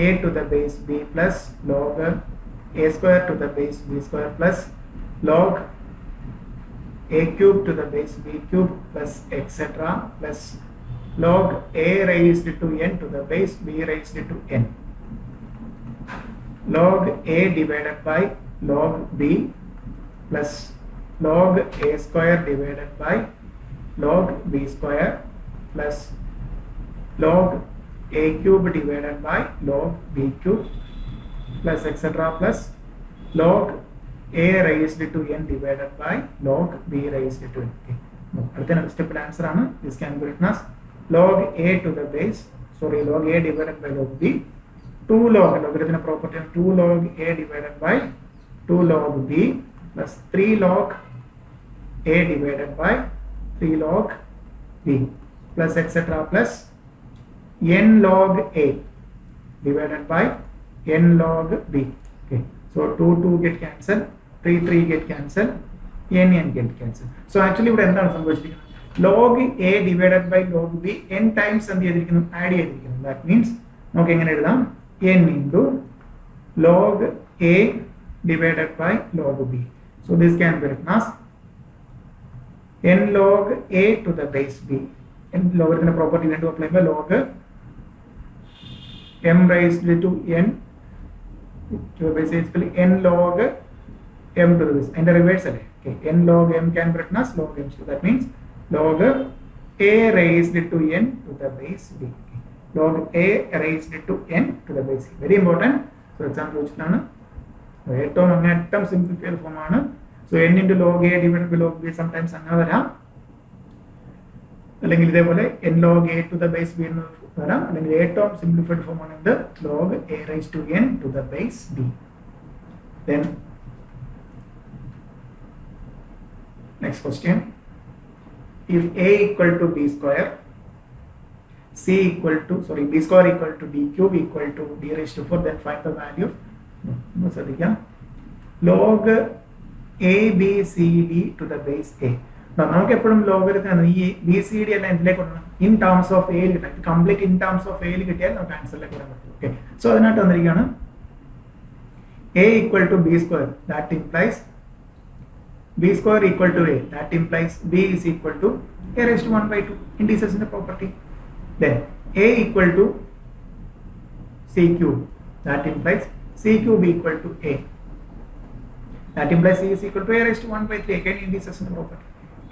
a to the base b plus log a square to the base b square plus log a cube to the base b cube plus etc. plus log a raised to n to the base b raised to n. Log a divided by log b plus log a square divided by log b square plus log a cube divided by log b cube plus etc. plus log a raised to n divided by log b raised to n. Okay. Step answer ആണ്. This can be written as log a to the base, log a divided by log b, 2 log, logarithm property of 2 log a divided by 2 log b plus 3 log a divided by 3 log b plus etc. plus n log a divided by n log b. Okay. So 2 get cancelled, 3 get cancelled, n get cancelled. So actually ഇവിടെ എന്താണ് സംഭവിച്ചിരിക്കുന്നത്? log a divided by log b n times എന്ത് ചെയ്തിരിക്കുന്നു? Add ചെയ്തിരിക്കുന്നു. That means നമുക്ക് എങ്ങനെ എഴുതാം? n into log a divided by log b. So this can be written as n log a to the base b. And logarithm property we have to apply by log m raised to n to the base basically n log m to the base. And the reverse okay. N log m can be written as log m. So that means log a raised to n to the base b. Okay. Log a raised to n to the base b. Very important. So example വെച്ചിട്ടാണ് ഏറ്റവും അങ്ങേറ്റം simplified form ആണ്. So n into log a divided by log b sometimes അങ്ങനെ വരാം, അല്ലെങ്കിൽ ഇതേപോലെ n log a to the base b എന്ന് വരാം, അല്ലെങ്കിൽ ഏറ്റവും സിംപ്ലിഫൈഡ് ഫോം ആണ് ഇത് log a raised to n to the base b. Then next question, if a equal to b square, b square equal to b cube equal to d raised to 4, then find the value of log a b c d to the base a. നമുക്ക് എപ്പോഴും logarithm ഈ B C D എല്ലാം ഇതിലേക്ക് കൊണ്ടുവരണം in terms of എയിൽ കിട്ടാം. Complete in terms of എയിൽ കിട്ടിയാൽ നമുക്ക് ആൻസറിലേക്ക് വരാൻ പറ്റും. ഓക്കെ. സോ അതിനായിട്ട് വന്നിരിക്കുകയാണ് a equal to b square, that implies b square equal to a, that implies b is equal to a raised to 1 by 2, indices in the property. Then a equal to c cube, that implies c cube equal to a, that implies c is equal to a raised to 1 by 3, again indices in the property.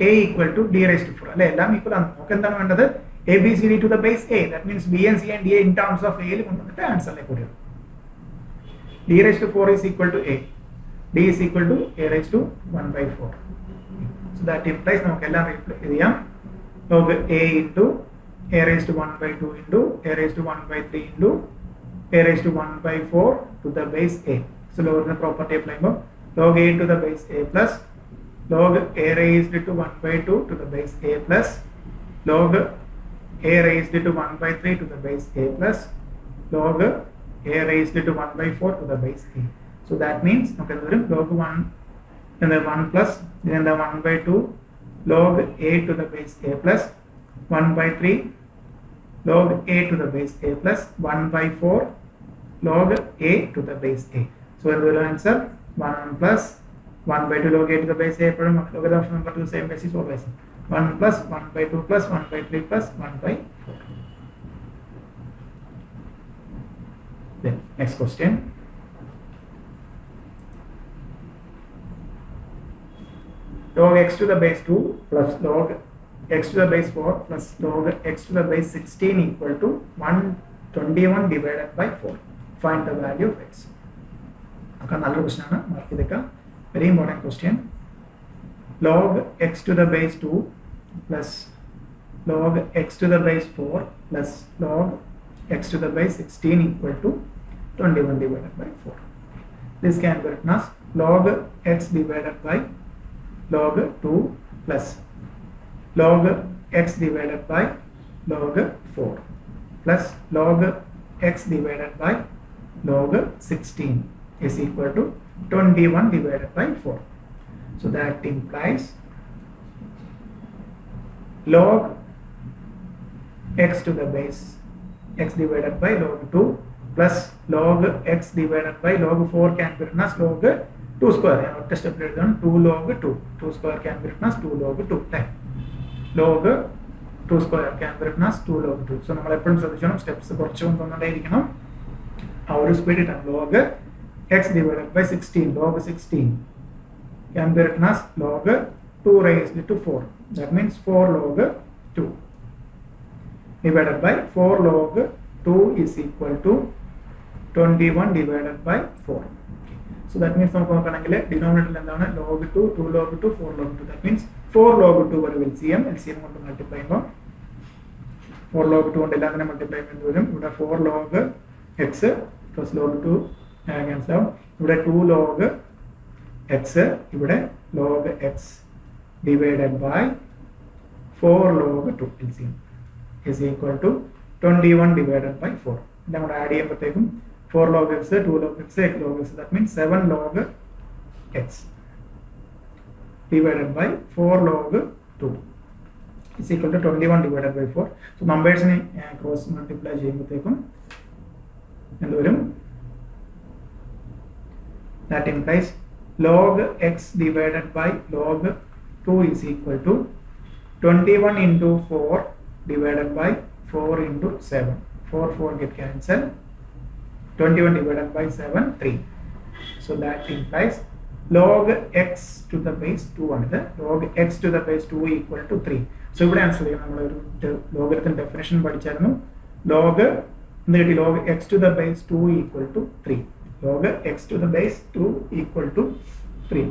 A equal to d raised to 4, അല്ലെ എല്ലാം equal ആണ്. നമുക്ക് എന്താണ് വേണ്ടത്? a b c d to the base a, that means b and c and d in terms of a യിൽ കൊണ്ടുവന്നിട്ട് ആൻസറിലേക്ക് വരും. d raised to 4 is equal to a, d is equal to a raised to 1 by 4. So that implies നമുക്ക് എല്ലാം ചെയ്യാം log a into a raised to 1 by 2 into a raised to 1 by 3 into a raised to 1 by 4 to the base a. So logarithm property apply log a to the base a plus log a raised to 1 by 2 to the base a plus log a raised to 1 by 3 to the base a plus log a raised to 1 by 4 to the base a. So that means log 1 and then 1 plus then the 1 by 2 log a to the base a plus 1 by 3 log a to the base a plus 1 by 4 log a to the base a. So the answer 1 plus 1 by 2 log a to the base a. Logarithm of number 2 same base is always 1 plus 1 by 2 plus 1 by 3 plus 1 by 4. Then next question. Log x to the base 2 plus log x to the base 4 plus log x to the base 16 equal to 121 divided by 4. Find the value of x. Okay, another question. Very important question. Log x to the base 2 plus log x to the base 4 plus log x to the base 16 equal to 21 divided by 4. This can be written as log x divided by log 2 plus log x divided by log 4 plus log x divided by log 16 is equal to 21 divided by 4. So that implies log x to the base x divided by log 2 plus log x divided by log 4 can be written as log 2 square. 2 log 2. 2 square can be written as 2 log 2. Log 2 square can be written as 2 log 2. So നമ്മൾ എപ്പോഴും ശ്രദ്ധിക്കണം steps കുറച്ച് കൊണ്ടുവന്നിട്ടായിരിക്കണം ആ ഒരു speed ഇട്ടാണ്. log x divided by 16 log 16 can be written as log 2 raised to 4. That means 4 log 2 divided by 4 log 2 is equal to 21 divided by 4. So that means നമുക്ക് നോക്കണമെങ്കിൽ ഡിനോമിനേറ്ററിൽ എന്താണ് log 2 2 log 2 4 log 2. That means 4 log 2 വരും LCM കൊണ്ട് multiply ചെയ്യുമ്പോൾ 4 log 2 കൊണ്ട് എല്ലാം തന്നെ മൾട്ടിപ്ലൈ ചെയ്യുന്നത് വരും. ഇവിടെ 4 log x plus log 2 cancel ആവും. ഇവിടെ 2 log x ഇവിടെ log x divided by 4 log 2 LCM is equal to 21 divided by 4. എല്ലാം കൂടെ ആഡ് ചെയ്യുമ്പോഴത്തേക്കും 4 log x 2 log x 8 log x. That means 7 log x divided by 4 log 2 is equal to 21 divided by 4. So numbers cross multiply ചെയ്യുമ്പോഴത്തേക്കും എന്ത് വരും? That implies log x divided by log 2 is equal to 21 into 4 divided by 4 into 7. 4 get cancelled. 21 divided by 7 3. So that implies log x to the base 2 ആണ്. log x to the base 2 equal to 3. So ഇവിടെ answer ചെയ്യാം. നമ്മൾ ഒരു logarithm definition പഠിച്ചായിരുന്നു. log x to the base 2 equal to 3. log x to the base 2 equal to 3.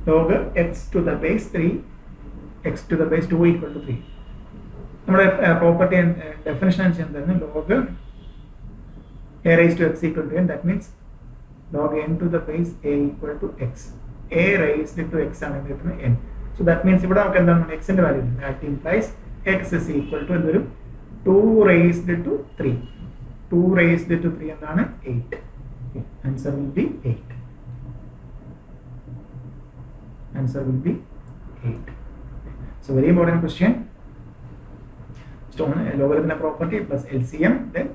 log x to the base 3 x to the base 2 equal to 3. നമ്മുടെ property definition അനുസരിച്ച് log a raised to x equal to n. That means log n to the base a equal to x. a raised to x ആണ് കിട്ടുന്നത് n. So that means ഇവിടെ നമുക്ക് എന്താണ് x ന്റെ value. That implies x is equal to എന്തൊരു 2 raised to 3. 2 raised to 3 എന്താണ് 8. Okay. Answer will be 8. Answer will be 8. So very important question. So logarithm property plus LCM, then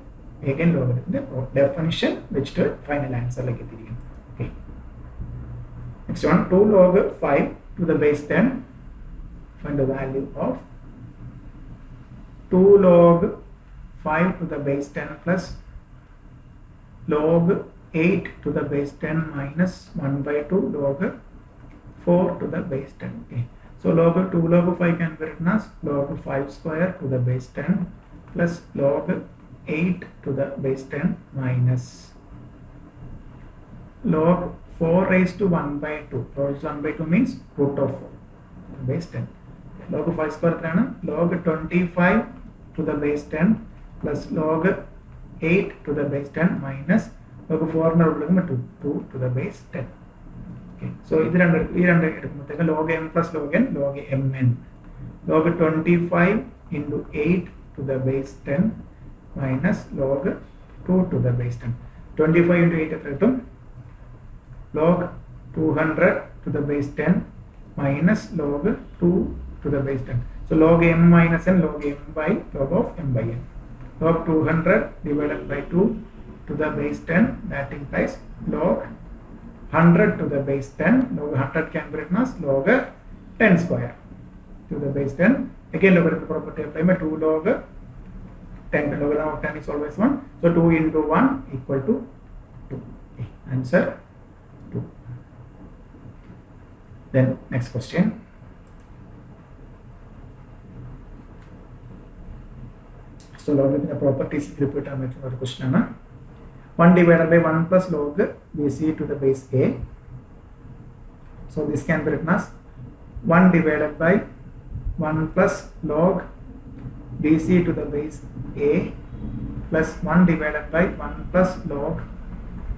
again logarithm definition which to final answer like it. Okay. Next one, 2 log 5 to the base 10. Find the value of 2 log 5 to the base 10 plus log 8 to the base 10 minus 1 by 2 log 4 to the base 10. Okay. So log 2 log 5 can be written as log 5 square to the base 10 plus log 8 to the base 10 minus log 4 raised to 1 by 2. 1 by 2 means root of 4 to the base 10. Log 5 square log 25 to the base 10 plus log 8 to the base 10 minus log 4 2 to the base 10. Okay. So this log m plus log n log mn. Log 25 into 8 to the base 10 minus log 2 to the base 10. 25 into 8 log 200 to the base 10 minus log 2 to the base 10. So log m minus n log m by log of m by n. log 200 divided by 2 to the base 10, that implies log 100 to the base 10. Log 100 can be written as log 10 square to the base 10. Again, logarithm property apply by 2 log 10. Logarithm of 10 is always 1. So 2 into 1 equal to 2. Okay. Answer 2. Then next question. So logarithm properties repeat our question. 1 divided by 1 plus log BC to the base A. So this can be written as 1 divided by 1 plus log BC to the base A plus 1 divided by 1 plus log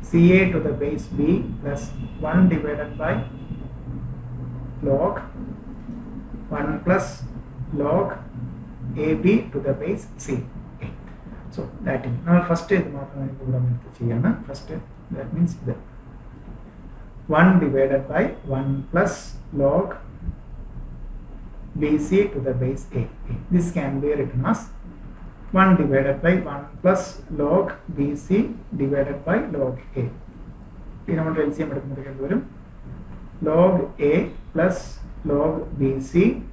CA to the base B plus 1 divided by log 1 plus log AB to the base C. So that is now first first that means the 1 divided by 1 plus log BC to the base A. This can be written as 1 divided by 1 plus log BC divided by log A. Log A plus log BC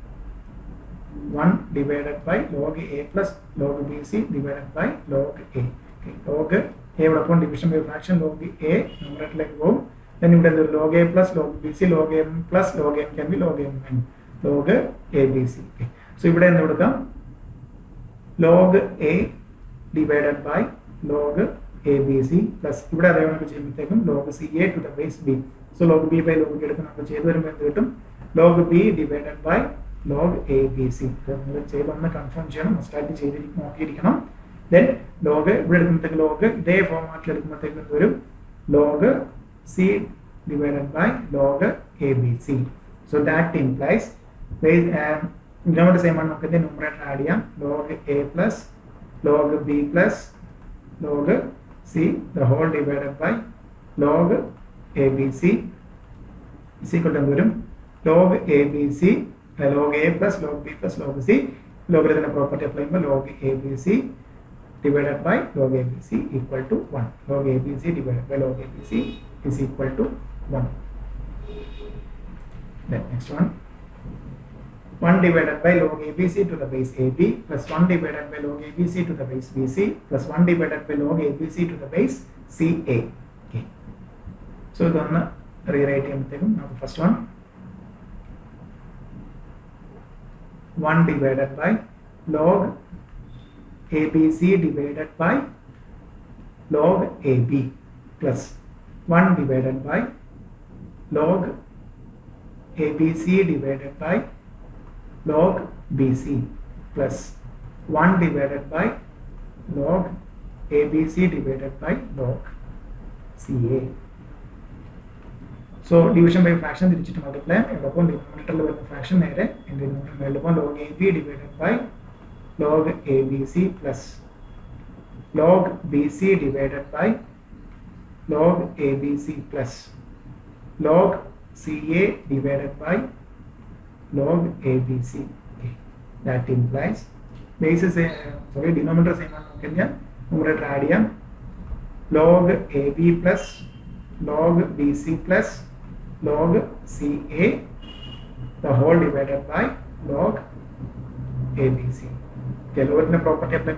1 divided by log A plus log BC divided by log A. Okay. Log A upon division by fraction log A numerator like go. Then you have log A plus log BC, log M plus log M can be log M and log ABC. Okay. So you would have log A divided by log ABC plus you would have log CA to the base B. So log B by log log B divided by log ABC. Confirm start then log log they format log C divided by log ABC. So that implies numerator add log A plus log B plus log C the whole divided by log ABC is equal to log ABC log A plus log B plus log C. Logarithm property applying by log ABC divided by log ABC equal to 1. Log ABC divided by log ABC is equal to 1. Then next one. 1 divided by log ABC to the base AB plus 1 divided by log ABC to the base BC plus 1 divided by log ABC to the base CA. Okay. So then rewrite now the first one. 1 divided by log ABC divided by log AB plus 1 divided by log ABC divided by log BC plus 1 divided by log ABC divided by log CA. So division by fraction multiply denominator fraction and denominator log AB divided by log ABC plus log BC divided by log ABC plus log CA divided by log ABC. Okay. That implies basis denominator same numerator add log AB plus log BC plus log CA the whole divided by log ABC. Okay, logarithm property apply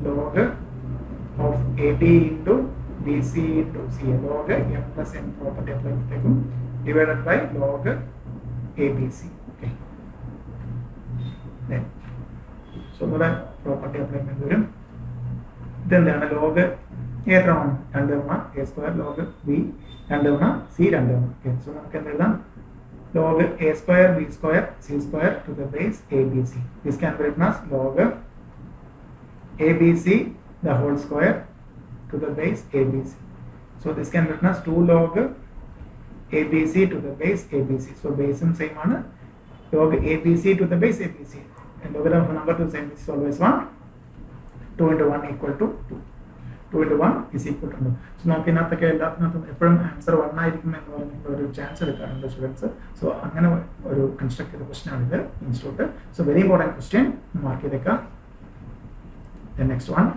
log of AB into BC into CA log M plus N property apply divided by log ABC. Okay. Then so property apply then log A A square log B C okay. So log A square B square C square to the base ABC. This can be written as log ABC the whole square to the base ABC. So this can be written as 2 log ABC to the base ABC. So base and same on log ABC to the base ABC. And logarithm of number 2 same is always 1. 2 into 1 equal to 2. 2 into 1 is equal to 2. So now answer 1 chance students. So I'm going to construct the question. So very important question. Mark it. The next one,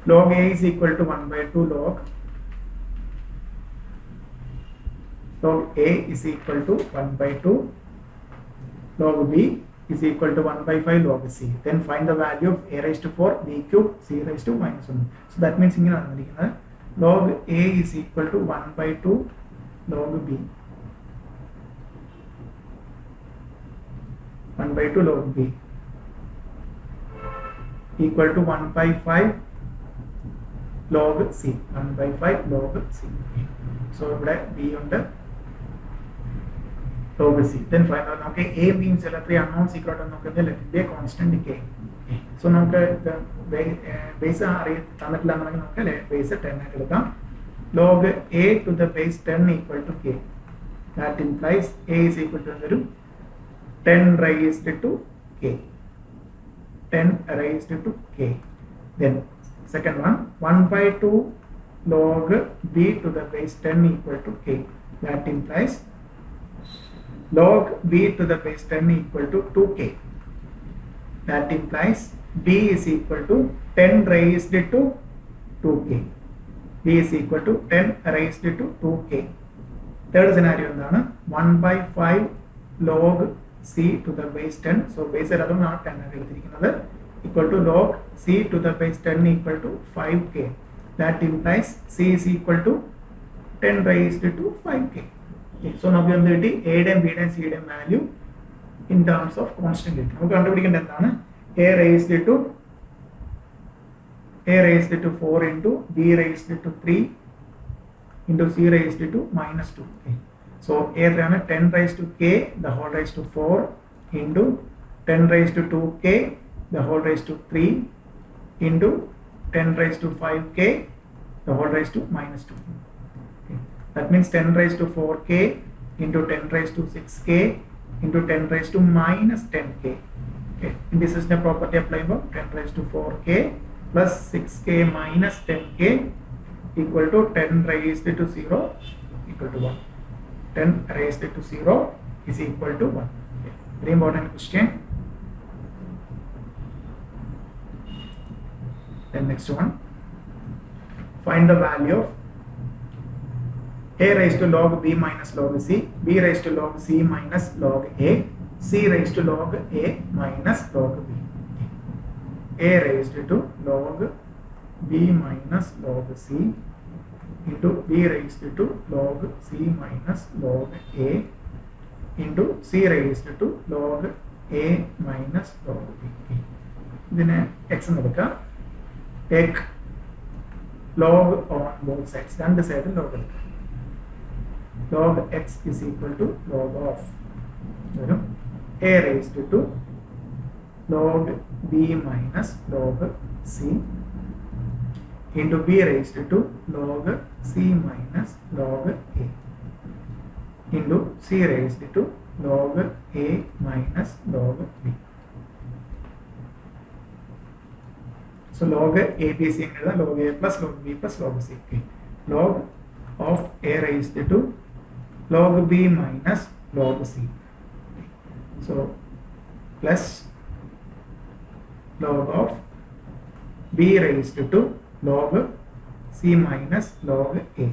log a is equal to 1 by 2 log a is equal to 1 by 2 log b is equal to 1 by 5 log c. Then find the value of a raised to 4 b cube c raised to minus 1. So that means log a is equal to 1 by 2 log b, 1 by 2 log b equal to 1 by 5 log c, 1 by 5 log c. So ഇവിടെ b ഉണ്ട്, log c. Then find out, okay, a means three unknown secret and okay, let it be a constant k. So നമുക്ക് base തന്നിട്ടില്ല എന്നുണ്ടെങ്കിൽ നമുക്ക് base 10 ആയിട്ട് എടുക്കാം. Log a to the base 10 equal to k. That implies a is equal to 10 raised to k. 10 raised to k. Then second one, 1 by 2 log b to the base 10 equal to k. That implies log b to the base 10 equal to 2k. That implies b is equal to 10 raised to 2k. b is equal to 10 raised to 2k. Third scenario is 1 by 5 log c to the base 10. So base 10 equal to log c to the base 10 equal to 5k. That implies c is equal to 10 raised to 5k. Okay. So now we have the a and b and c and value in terms of constant. A raised to 4 into b raised to 3 into c raised to minus 2. Okay. So a 10 raised to k the whole raised to 4 into 10 raised to 2k the whole raised to 3 into 10 raised to 5k the whole raised to minus 2. Okay. That means 10 raised to 4k into 10 raised to 6k into 10 raised to minus 10k. Okay. And this is the property applied about 10 raised to 4k plus 6k minus 10k equal to 10 raised to 0 equal to 1. 10 raised to 0 is equal to 1. Okay. Very important question. Then next one, find the value of a raised to log b minus log c, b raised to log c minus log a, c raised to log a minus log b. A raised to log b minus log c into b raised to log c minus log a into c raised to log a minus log b. Then x എടുക്കുക. Take log on both sides. രണ്ട് സൈഡിൽ log എടുക്കുക. Log x is equal to log of a raised to log b minus log c into b raised to log c minus log a into c raised to log a minus log b. So log a b c log a plus log b plus log c. Okay. Log of a raised to log b minus log c. So plus log of b raised to log c minus log a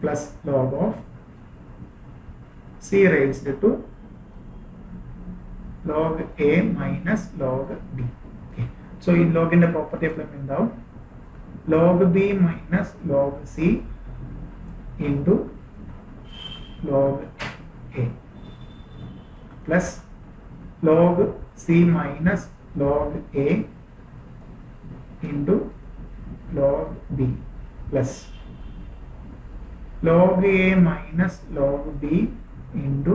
plus log of c raised to log a minus log b. Okay. So in log in the property applyment now, log b minus log c into log a plus log c minus log a into log b plus log a minus log b into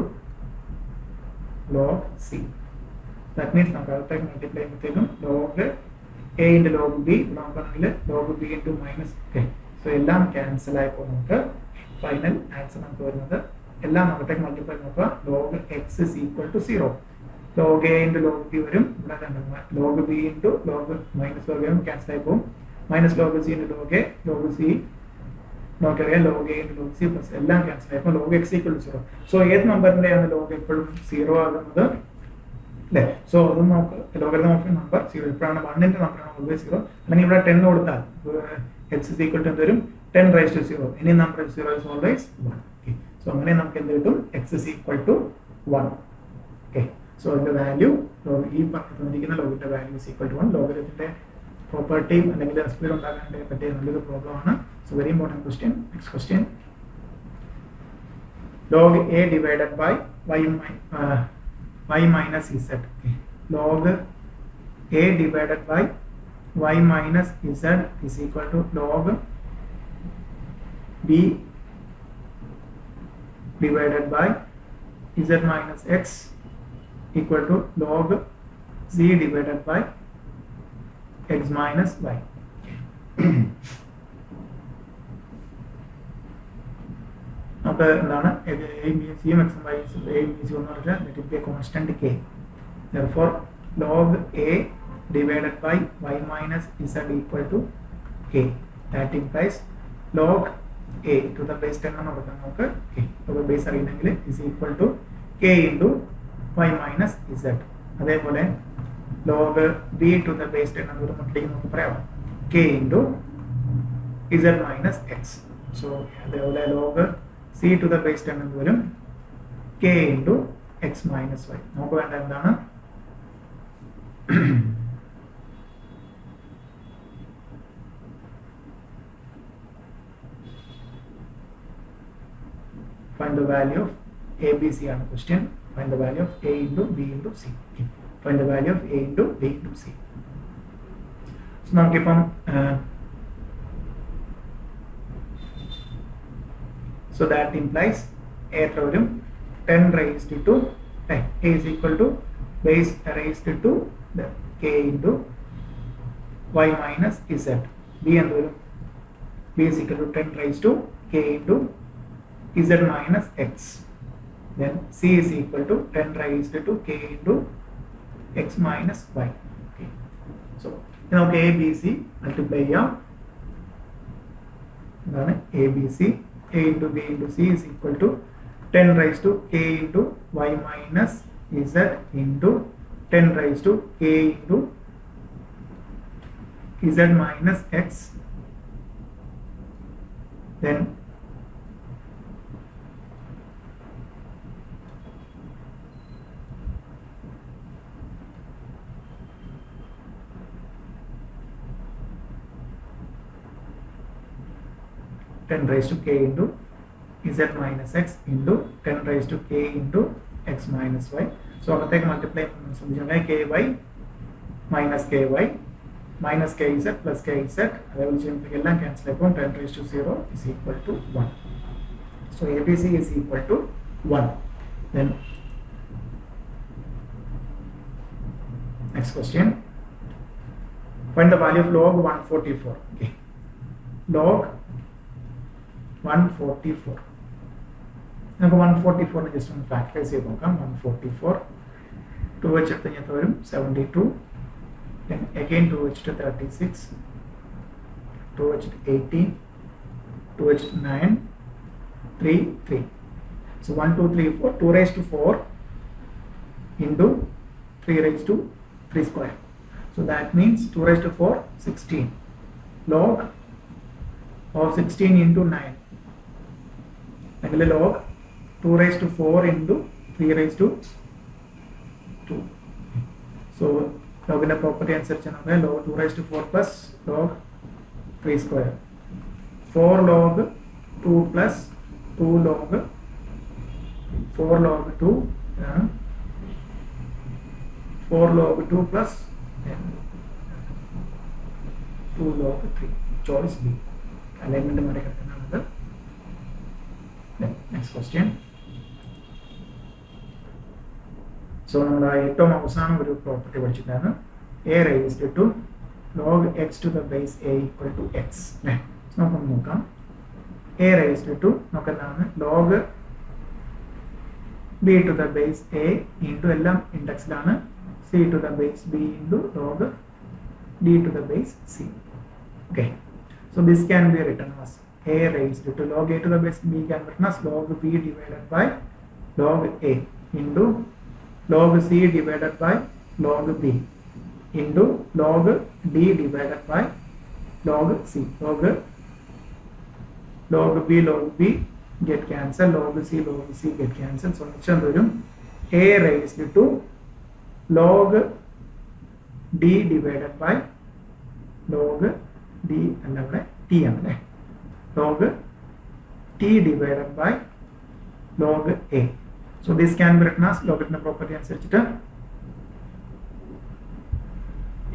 log c. That means now multiply log a into log b log b into minus a. So എല്ലാം cancel ആയി പോകുന്നുണ്ട്. Final answer നമുക്ക് വരുന്നത് എല്ലാം അങ്ങോട്ടേക്ക് multiply നോക്കുക. log x is equal to 0. log a into log b വരും. ഇവിടെ log b into log minus log a cancel ആയി പോകും. minus log c into log a log c നമുക്കറിയാം log a into log c plus എല്ലാം cancel ആയി. അപ്പോൾ log x equal to 0. So ഏത് നമ്പറിന്റെയാണ് log എപ്പോഴും 0 ആകുന്നത്? അല്ലേ? സോ അത് നമുക്ക് ലോഗരിതം ഓഫ് നമ്പർ 0 എപ്പോഴാണ് 1ന്റെ നമ്പറാണ് ഓൾവേസ് 0, അല്ലെങ്കിൽ ഇവിടെ 10 കൊടുത്താൽ x is equal to എന്ത് വരും 10 raised to 0, any number 0 is always 1. Okay. So അങ്ങനെ നമുക്ക് എന്ത് കിട്ടും x is equal to 1. Okay. So the value ഈ പറഞ്ഞിരിക്കുന്ന ലോഗിന്റെ വാല്യൂ is equal to 1. ലോഗരിതത്തിന്റെ പ്രോപ്പർട്ടിയും അല്ലെങ്കിൽ സ്പീഡ് ഉണ്ടാക്കാൻ പറ്റിയ നല്ലൊരു പ്രോബ്ലം ആണ്. So very important question. Next question, log a divided by y minus z. Okay. Log a divided by y minus z is equal to log b divided by z minus x equal to log z divided by x minus y. നമുക്ക് എന്താണ് എയും ബിയും സിയും എക്സും വൈയും എയും B C എന്ന് പറഞ്ഞാൽ let it be A constant K. therefore log a divided by y minus z equal to k. that implies log a to the base 10 എന്ന് കൊടുക്കാം നമുക്ക് k to the base അറിയണമെങ്കിൽ is equal to k into y minus z. അതേപോലെ log b to the base 10 എന്ന് മട്ടിലേക്ക് നമുക്ക് പറയാം k into z minus x. so അതേപോലെ log c to the base 10 എന്ന് വരും k into x minus y. നമുക്ക് വേണ്ട എന്താണ് find the value of a b c ആണ് question. find the value of a into b into c. okay. find the value of a into b into c. so നമുക്കിപ്പം so that implies a എത്ര വരും 10 raised to a is equal to base raised to the k into y minus z. b എന്ത് വരും b is equal to 10 raised to k into z minus x. then c is equal to 10 raised to k into x minus y. okay. so നമുക്ക് a b c multiply ചെയ്യാം. എന്താണ് a b c, a into b into c is equal to 10 raised to k into y minus z into 10 raised to k into z minus x. then ten raised to k into z minus x into 10 raised to k into x minus y. so അകത്തേക്ക് multiply ശ്രദ്ധിച്ചാൽ ky minus ky minus kz plus kz അതേപോലെ ചെയ്യുമ്പോൾ എല്ലാം cancel ആയിപ്പോൾ 10 raised to 0 is equal to 1. so abc is equal to 1. then next question, find the value of log 144. okay. log 144 നമുക്ക് 144 just ഒന്ന് factorise ചെയ്ത് നോക്കാം. 144 2 വെച്ചിട്ട് എത്ര വരും 72, then again 2 വെച്ചിട്ട് 36, 2 വെച്ചിട്ട് 18, 2 വെച്ചിട്ട് 9, 3 3. so 1 2 3 4 2 raised to 4 into 3 raised to 3 square. so that means 2 raised to 4 16 log of 16 into 9 log 2 raised to 4 into 3 raised to 2. so log in a property അനുസരിച്ച് നമുക്ക് log 2 raised to 4 plus log 3 square 4 log 2 plus 2 log 4 log 2 4 log 2 plus 2 log 3. choice B. alignment മാറി കിടക്കുന്നത്. next question. so നമ്മൾ ഏറ്റവും അവസാനം ഒരു property പഠിച്ചിട്ടാണ് a raised to log x to the base a equal to x. നമുക്ക് നോക്കാം. a raised to നമുക്ക് എന്താണ് log b to the base a into എല്ലാം ഇൻഡെക്സിലാണ് c to the base b into log d to the base c. okay. so this can be written as a raised to log a to the base b can be written as log b divided by log a into log C divided by log B into log D divided by log C. Log B get cancelled, log C get cancelled. So next one A raised to log D divided by log D and T and log T divided by log A. So this can be written as logarithm property and search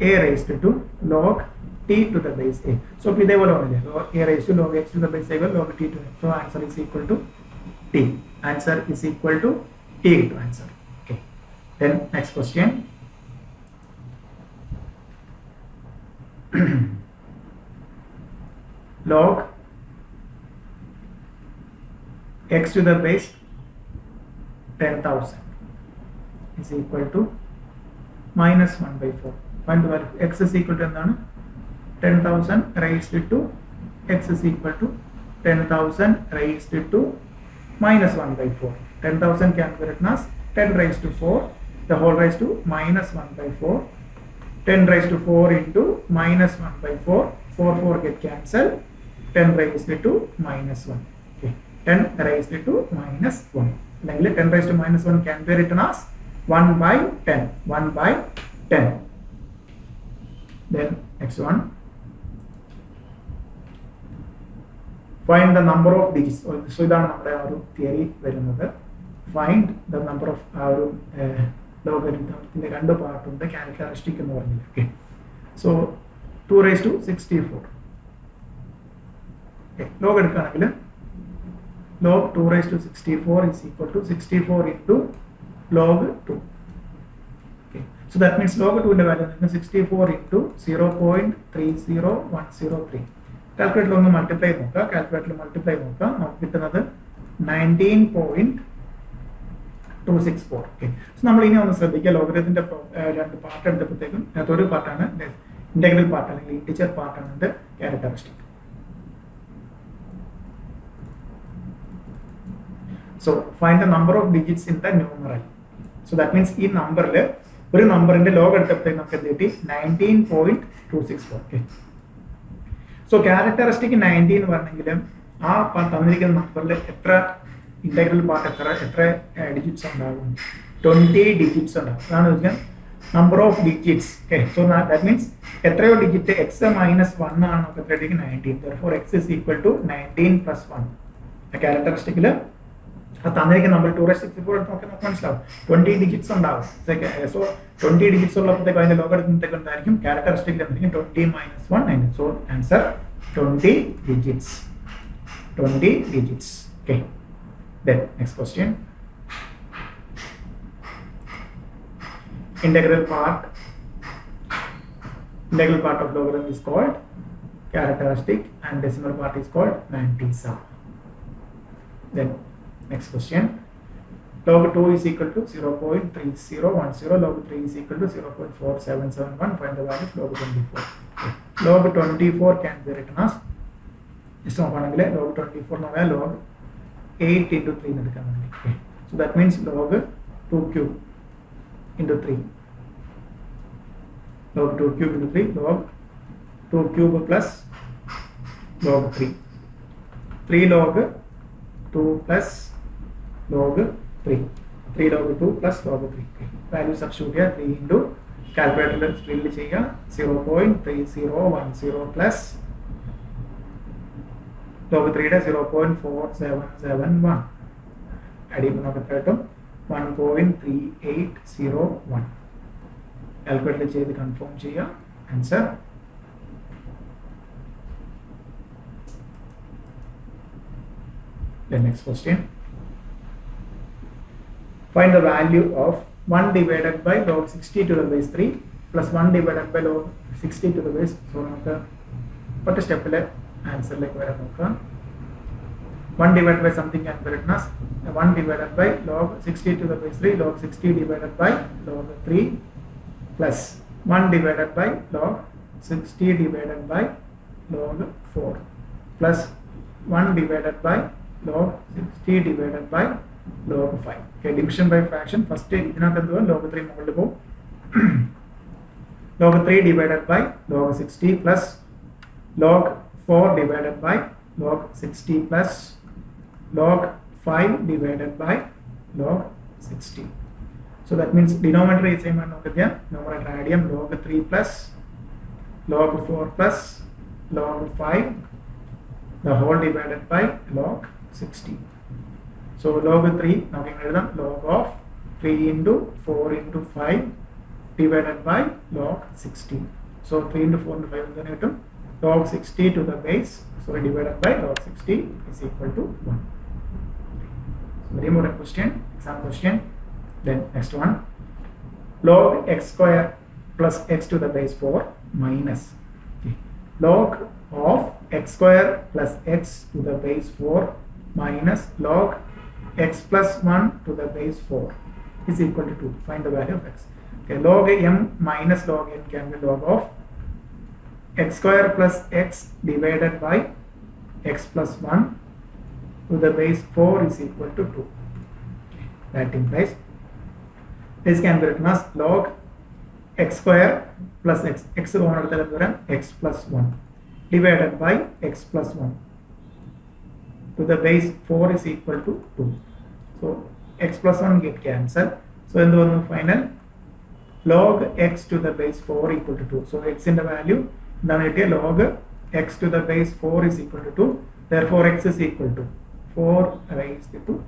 A raised to log T to the base A. So log A raised to log X to the base A log T to X. So answer is equal to T. Answer is equal to T to answer. Okay. Then next question. Log X to the base 10,000 is equal to minus 1 by 4. Find the value. X is equal to 10,000 raised to X is equal to 10,000 raised to minus 1 by 4. 10,000 can be written as 10 raised to 4, the whole raised to minus 1 by 4. 10 raised to 4 into minus 1 by 4. 4 get cancelled. 10 raised to minus 1. Okay. 10 raised to minus 1. 10 raised to minus 1 can be written as 1 by 10. 1 by 10. Then next one. Find the number of digits. So this is our theory. Find the number of our logarithm in the random part of the characteristic. Okay. So 2 raised to 64. Okay. Log 2 raised to 64 is equal to 64 into log 2. Okay. So that means log 2 value is 64 into 0.30103. Calculate long multiply calculate multiply with another 19.264. Okay. So we will see logarithm part of the part integral part integer part and the characteristic. So find the number of digits in the numeral. So that means this number in the log is 19.264. Okay. So characteristic 19 varnengilum number integral part digits 20 digits number of digits. Okay. So that means digit x minus 1 19. Therefore x is equal to 19 plus 1. The characteristic number 2 raised to 64 20 digits on down. So 20 digits on the logarithm characteristic 20 minus 1 9. So answer 20 digits. 20 digits. Okay. Then next question. Integral part of logarithm is called characteristic and decimal part is called mantissa. Then next question. Log 2 is equal to 0.3010. Log 3 is equal to 0.4771. Find the value of log 24. Okay. Log 24 can be written as log 24 log 8 into 3. Okay. So that means log 2 cube into 3. Log 2 cube into 3. Log 2 cube plus log 3. 3 log 2 plus log 3. 3 log 2 plus log 3. Okay. Value substitute here 3 into calculator fill 0.3010 plus log 3 0.4771. Adding 1.3801. Calculator confirm answer. The next question. Find the value of 1 divided by log 60 to the base 3 plus 1 divided by log 60 to the base. So, what step answer like 1 divided by something can be written as 1 divided by log 60 to the base 3 log 60 divided by log 3 plus 1 divided by log 60 divided by log 4 plus 1 divided by log 60 divided by log 5. Okay, division by fraction. First ഇതിനകത്ത് എന്തുവാ log 3 മുകളിൽ പോകും. log 3 divided by log 60 plus log 4 divided by log 60 plus log 5 divided by log 60. So that means denominator is same and numerator add log 3 plus log 4 plus log 5 the whole divided by log 60. So log 3 now we can write log of 3 into 4 into 5 divided by log 60. So 3 into 4 into 5 is the log 60 to the base, sorry, divided by log 60 is equal to 1. So very important question, exam question. Then next one, log x square plus x to the base 4 minus log of x square plus x to the base 4 minus log x plus 1 to the base 4 is equal to 2. Find the value of x. Okay, log m minus log n can be log of x square plus x divided by x plus 1 to the base 4 is equal to 2. That implies this can be written as log x square plus x, x plus 1 divided by x plus 1 to the base 4 is equal to 2. So x plus 1 get cancelled. So in the final log x to the base 4 equal to 2. So x in the value, then it is log x to the base 4 is equal to 2. Therefore x is equal to 4 raised to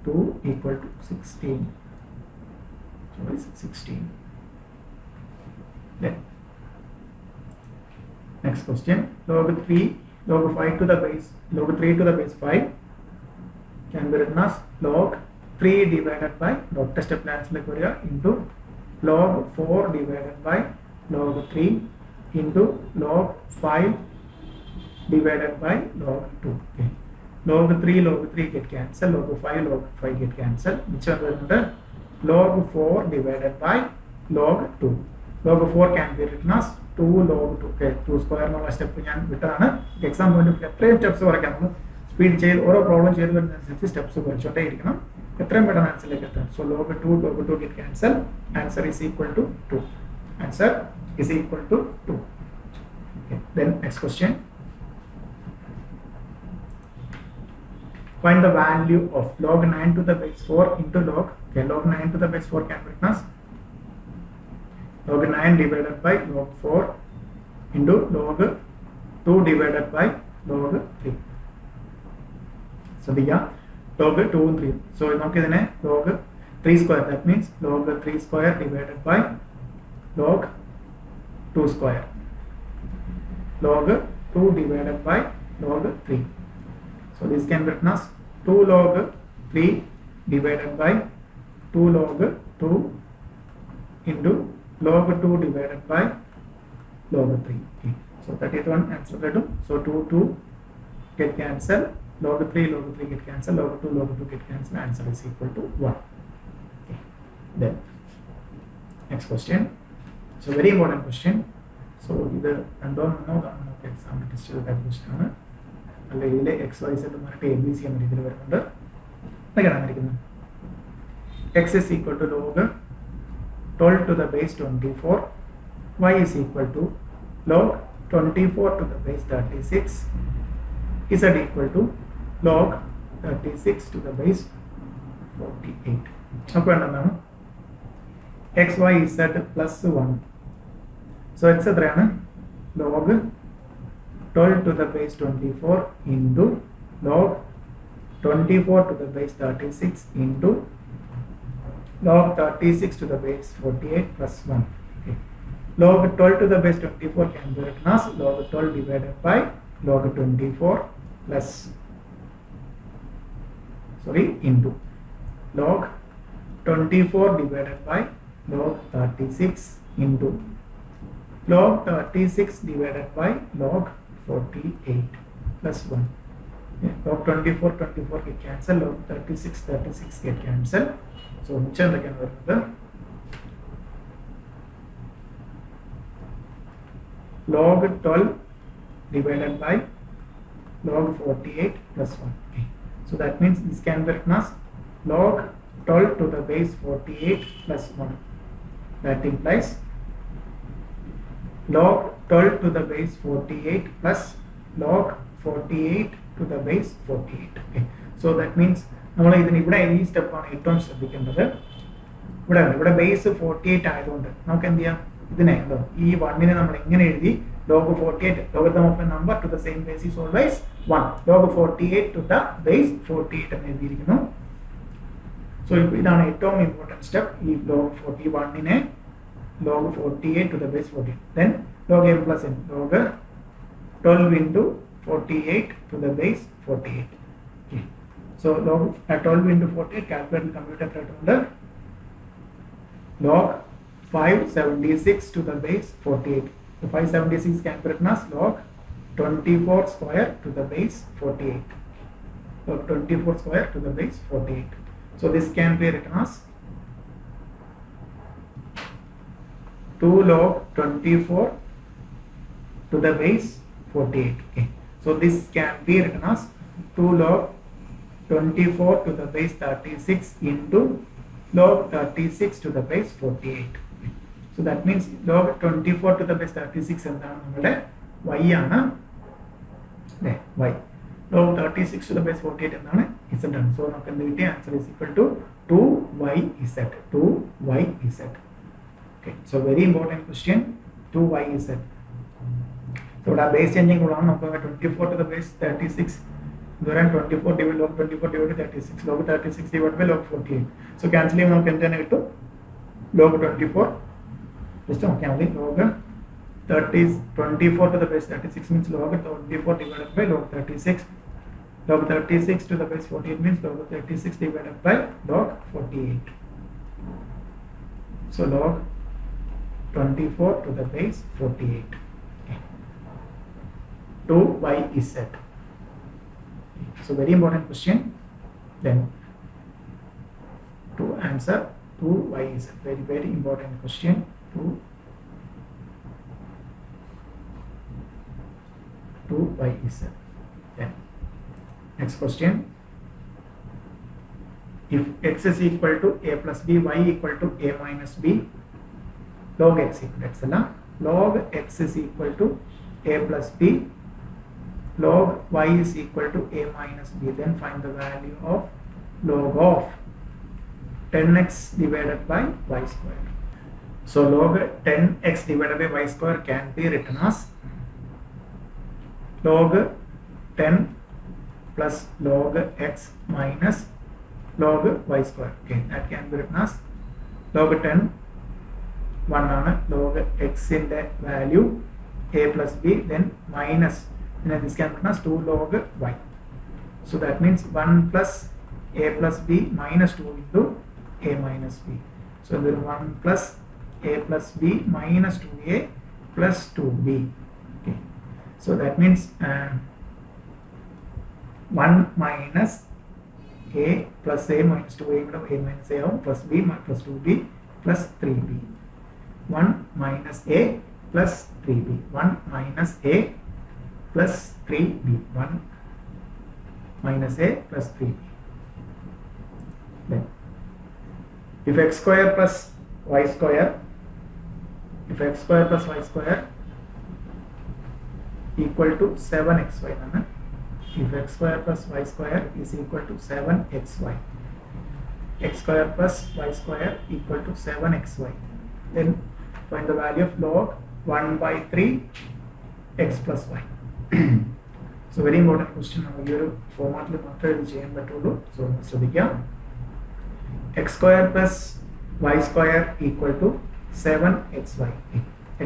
2 equal to 16. So it's 16. Then next question, log 5 to the base, log 3 to the base 5 can be written as log 3 divided by log test plans into log 4 divided by log 3 into log 5 divided by log 2. Okay. Log 3 get cancelled, log 5 get cancelled. Which one will be log 4 divided by log 2. Log 4 can be written as 2 log 2. Okay, 2 square no step exam point of steps speed change or problem change steps so log 2 get cancelled. Answer is equal to 2. Answer is equal to 2. Okay. Then next question, find the value of log 9 to the base 4 into log, okay, log 9 to the base 4 can be written as log 9 divided by log 4 into log 2 divided by log 3. So the log 2 and 3. So log 3 square, that means log 3 square divided by log 2 square. Log 2 divided by log 3. So this can be written as 2 log 3 divided by 2 log 2 into log 2 divided by log 3. Okay. So that is one answer. So 2 get cancelled, log 3 get cancelled, log 2 get cancelled. Answer is equal to 1. Okay. Then next question. So very important question. So either and don't know the exam test that question. X, Y, Z ABC x is equal to log 12 to the base 24, y is equal to log 24 to the base 36, z equal to log 36 to the base 48. X, Y, Z plus 1. So x is log 12 to the base 24 into log 24 to the base 36 into log 36 to the base 48 plus 1. Okay. Log 12 to the base 24 can be written as log 12 divided by log 24 plus into log 24 divided by log 36 into log 36 divided by log 48 plus 1. Yeah, log 24 get cancelled, log 36 get cancelled. So which one can work the log 12 divided by log 48 plus 1. Okay. So that means this can be written as log 12 to the base 48 plus 1. That implies log 12 to the base 48 plus log 48 to the base 48. Okay. So that means നമ്മൾ ഇതിന് ഇവിടെ ഈ സ്റ്റെപ്പാണ് ഏറ്റവും ശ്രദ്ധിക്കേണ്ടത്. ഇവിടെ base 48 ആയതുകൊണ്ട് നമുക്ക് എന്ത് ചെയ്യാം, ഇതിനെ ഈ 1നെ നമ്മൾ എങ്ങനെ എഴുതി, log 48 logarithm of a number to the same base is always 1. log 48 to the base 48 എന്ന് എഴുതിയിരിക്കുന്നു. സോ ഇതാണ് ഏറ്റവും ഇമ്പോർട്ടൻറ്റ് സ്റ്റെപ്പ്. ഈ log 41നെ log 48 to the base 48. Then log m plus n, log 12 into 48 to the base 48. Okay. So log 12 into 48 calculate computer under log 576 to the base 48. The 576 can be written as log 24 square to the base 48. Log 24 square to the base 48. So this can be written as 2 log 24 to the base 48. Okay. So this can be written as 2 log 24 to the base 36 into log 36 to the base 48. Okay. So that means log 24 to the base 36 എന്താണ് നമ്മുടെ y ആണ്, അല്ലേ, y. log 36 to the base 48 എന്താണ് z ആണ്. So നമുക്ക് എന്ത് കിട്ടി, answer is equal to 2yz. 2yz. Okay. So very important question, 2yz. So ഇവിടെ ബേസ് ചേഞ്ചിങ് കൂടാണ്. നമുക്ക് 24 to the base 36 24 divided log 24 divided 36, log 36 divided by log 48. So cancel ചെയ്യുമ്പോൾ നമുക്ക് എന്താണ് കിട്ടും, log 24 just നോക്കിയാൽ മതി. log 24 to the base 36 means log 24 divided by log 36. log 36 to the base 48 means log 36 divided by log 48. So log 24 to the base 48. 2yz. So very important question. Then to answer 2yz, very very important question. 2yz. Then next question. If x is equal to a plus b, y equal to a minus b, log x equal to x alla, log x is equal to a plus b, log y is equal to a minus b, then find the value of log of 10x divided by y square. So log 10x divided by y square can be written as log 10 plus log x minus log y square. Okay, that can be written as log 10 1 ആണ്, log x in the value a plus b, then minus, and this can be written as 2 log y. So that means 1 plus a plus b minus 2 into a minus b. So then 1 plus a plus b minus 2a plus 2b. Okay. So that means 1 minus a plus a minus 2a a minus a plus b plus 2b plus 3b. 1 minus a plus 3b. 1 minus a plus 3b. 1 minus a plus 3b. Then if x square plus y square, if x square plus y square equal to 7xy, if x square plus y square is equal to 7xy, x square plus y square equal to 7xy, then find the value of log 1 by 3 x plus y. So very important question. നമുക്ക് ഈ ഒരു ഫോർമാറ്റിൽ മാത്രമേ ഇത് ചെയ്യാൻ പറ്റുള്ളൂ. So ശ്രദ്ധിക്കാം. x square plus y square equal to 7xy.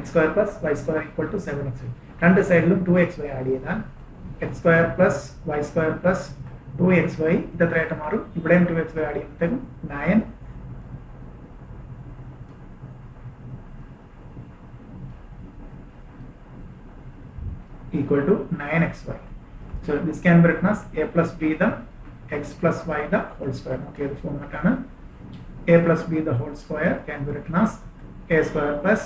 x square plus y square equal to 7xy. രണ്ട് സൈഡിലും 2xy ആഡ് ചെയ്താൽ x square plus y square plus 2xy ഇത് എത്രയായിട്ട് മാറും? ഇവിടെയും 2xy ആഡ് ചെയ്യുമ്പോഴത്തേക്കും 9 equal to 9xy. So this can be written as a plus b the x plus y the whole square. Okay, the format ആണ്. a plus b the whole square can be written as a square plus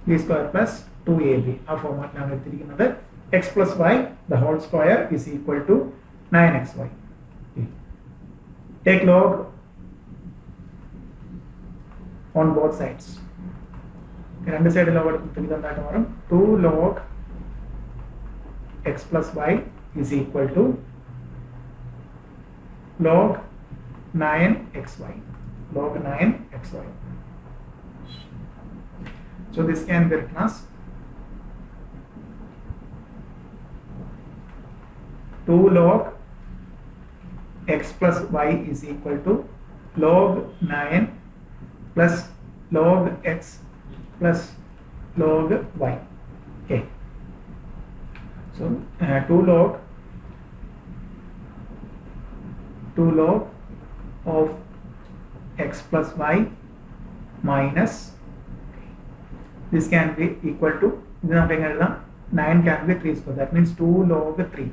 b square plus 2ab. ആ ഫോർമാറ്റിലാണ് എടുത്തിരിക്കുന്നത്. x plus y the whole square is equal to 9xy. Okay. Take log on both sides. രണ്ട് side log എടുത്തിട്ട് ഇതെന്തായിട്ട് മാറും 2 log x plus y is equal to log 9xy. Log 9xy. So this can be written as 2 log x plus y is equal to log 9 plus log x plus log y. Okay. So 2 log of x plus y minus this can be equal to 9 can be 3 square. That means 2 log 3.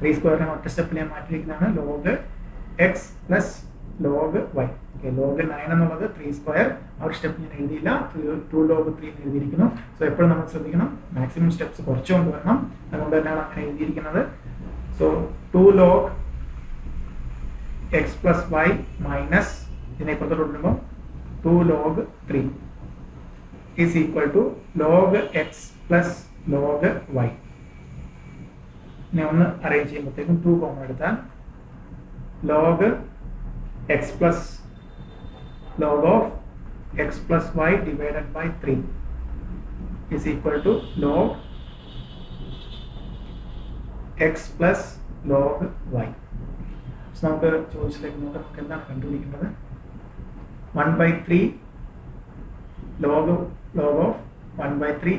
3 square ഒറ്റ സ്റ്റെപ്പിലെ മാറ്റിയിരിക്കുന്നതാണ് log x plus log y. Okay, log 9 എന്നുള്ളത് 3 square ആ ഒരു step ഞാൻ എഴുതിയില്ല 2 log 3 എന്ന് എഴുതിയിരിക്കുന്നു. So എപ്പോഴും നമ്മൾ ശ്രദ്ധിക്കണം മാക്സിമം സ്റ്റെപ്സ് കുറച്ച് കൊണ്ടുവരണം. അതുകൊണ്ട് തന്നെയാണ് അങ്ങനെ എഴുതിയിരിക്കുന്നത്. So 2 log x plus y minus ഇതിനെ ഇപ്പുറത്തോട്ട് കൊണ്ടുവരുമ്പോൾ 2 log 3 is equal to log x plus log y. ഇനി ഒന്ന് അറേഞ്ച് ചെയ്യുമ്പോഴത്തേക്കും 2 കോമൺ എടുത്താൽ log x plus log of x plus y divided by 3 is equal to log x plus log y. So നമുക്ക് ചോദിച്ചിലേക്ക് നോക്കാം നമുക്ക് എന്താണ് കണ്ടുപിടിക്കേണ്ടത് 1/3 log of 1/3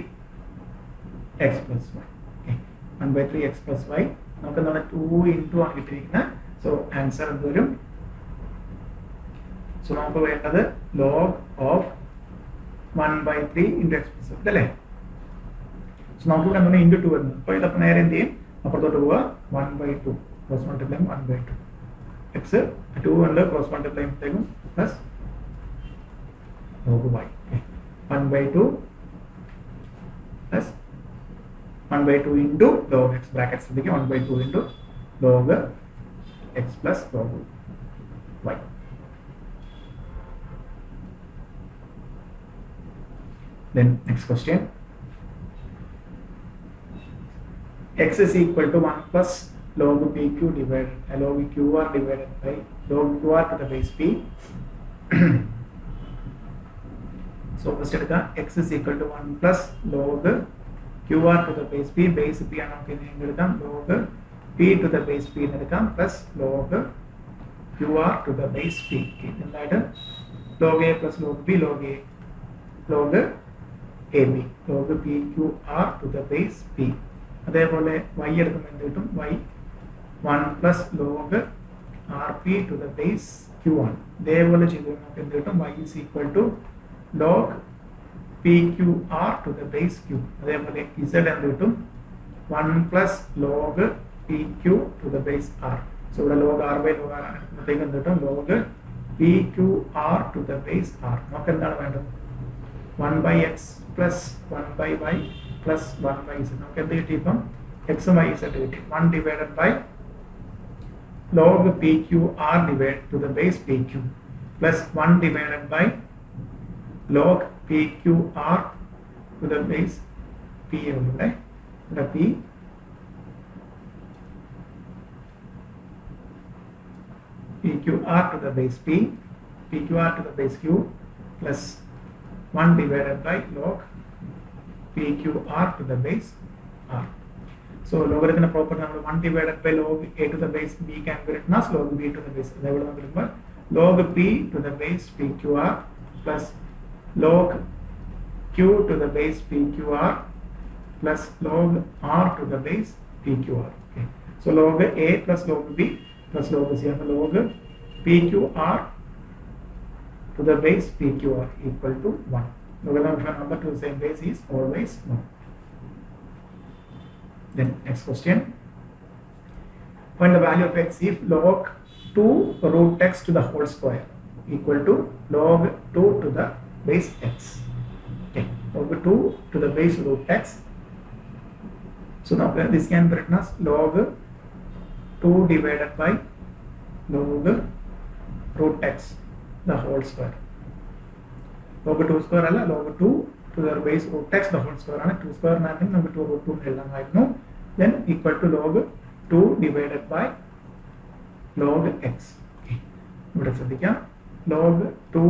x plus y. Okay. 1/3 x plus y നമുക്ക് എന്താണ് 2 into ആണ് കിട്ടിയിരിക്കുന്നത്. സോ ആൻസർ എന്ത് വരും? സോ നമുക്ക് വേണ്ടത് log of 1/3 into x plus y അല്ലേ? സോ നമുക്ക് ഇവിടെ എന്താണ് into 2 വരുന്നത്. അപ്പോൾ ഇതപ്പോൾ നേരെ എന്ത് ചെയ്യും? അപ്പുറത്തോട്ട് പോവുക 1/2 ക്രോസ് മൾട്ടിപ്ലൈ 1/2 x 2 ഉണ്ട് ക്രോസ് മൾട്ടിപ്ലൈ ചെയ്യുമ്പോഴത്തേക്കും plus log y. 1/2 plus 1/2 into log x brackets 1/2 into log x plus log y. Then next question. X is equal to 1 plus log pq divided log qr divided by log qr to the base p. So first എടുക്കുക x is equal to 1 plus log qr to the base p. Base p ആണ് നമുക്ക് ഇനി എടുക്കാം log p to the base p എന്ന് എടുക്കാം plus log qr to the base p. എന്തായിട്ട് log a plus log b log a log ab log p q r to the base p. അതേപോലെ y എടുക്കുമ്പോൾ എന്ത് കിട്ടും? y 1 plus log rp to the base q1. ഇതേപോലെ ചെയ്ത് നമുക്ക് എന്ത് കിട്ടും? y is equal to log pqr to the base q. അതേപോലെ z എന്ത് കിട്ടും? 1 plus log pq to the base r. So ഇവിടെ log r by log r എടുക്കുമ്പോഴത്തേക്ക് എന്ത് കിട്ടും? log pqr to the base r. നമുക്ക് എന്താണ് വേണ്ടത്? 1/x plus 1/y plus 1/z. നമുക്ക് എന്ത് കിട്ടി? ഇപ്പം x ഉം y z കിട്ടി. 1 divided by log pqr divided to the base pq plus 1 divided by log pqr to the base p ഇവിടെ p pqr to the base p pqr to the base q plus 1 divided by log pqr to the base r. So logarithm property നമ്മൾ 1 divided by log a to the base b can be written as log b to the base. അതേപോലെ നമുക്ക് എടുക്കുമ്പോൾ log p to the base pqr plus log q to the base pqr plus log r to the base pqr. Okay. So log a plus log b plus log c and log pqr to the base pqr equal to 1. Logarithm number to the same base is always 1. Then next question. Find the value of x if log 2 root x to the whole square equal to log 2 to the base x. Okay. Log 2 to the base root x. So now this can be written as log 2 divided by log root x the whole square. log 2 square അല്ല log 2 to the base root x the whole square ആണ് 2 square ആണെങ്കിൽ നമുക്ക് 2 root 2 എഴുതാമായിരുന്നു then equal to log 2 divided by log x. ഇവിടെ ശ്രദ്ധിക്കാം log 2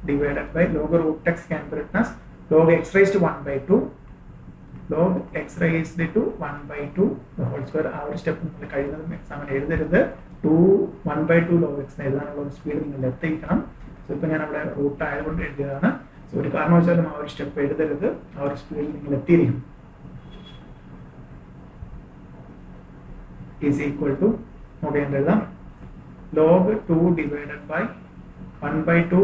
divided by log root x can be written as log x raised to 1 by 2 log x raised to 1 by 2 the whole square. ആ ഒരു step നിങ്ങൾ കഴിയുന്നതും എക്സാമിന് എഴുതരുത് 1 by 2 log x എഴുതാനുള്ള ഒരു സ്പീഡ് നിങ്ങൾ എത്തിക്കണം. സോ ഇപ്പോൾ ഞാൻ അവിടെ റൂട്ട് ആയതുകൊണ്ട് എഴുതിയതാണ്. സോ ഒരു കാരണവശാലും ആ ഒരു സ്റ്റെപ്പ് എഴുതരുത്, ആ ഒരു സ്പീഡിൽ നിങ്ങൾ എത്തിയിരിക്കും. ഈസ് ഈക്വൽ ടു നോക്കി ഞാൻ എഴുതാം log 2 divided by 1 by 2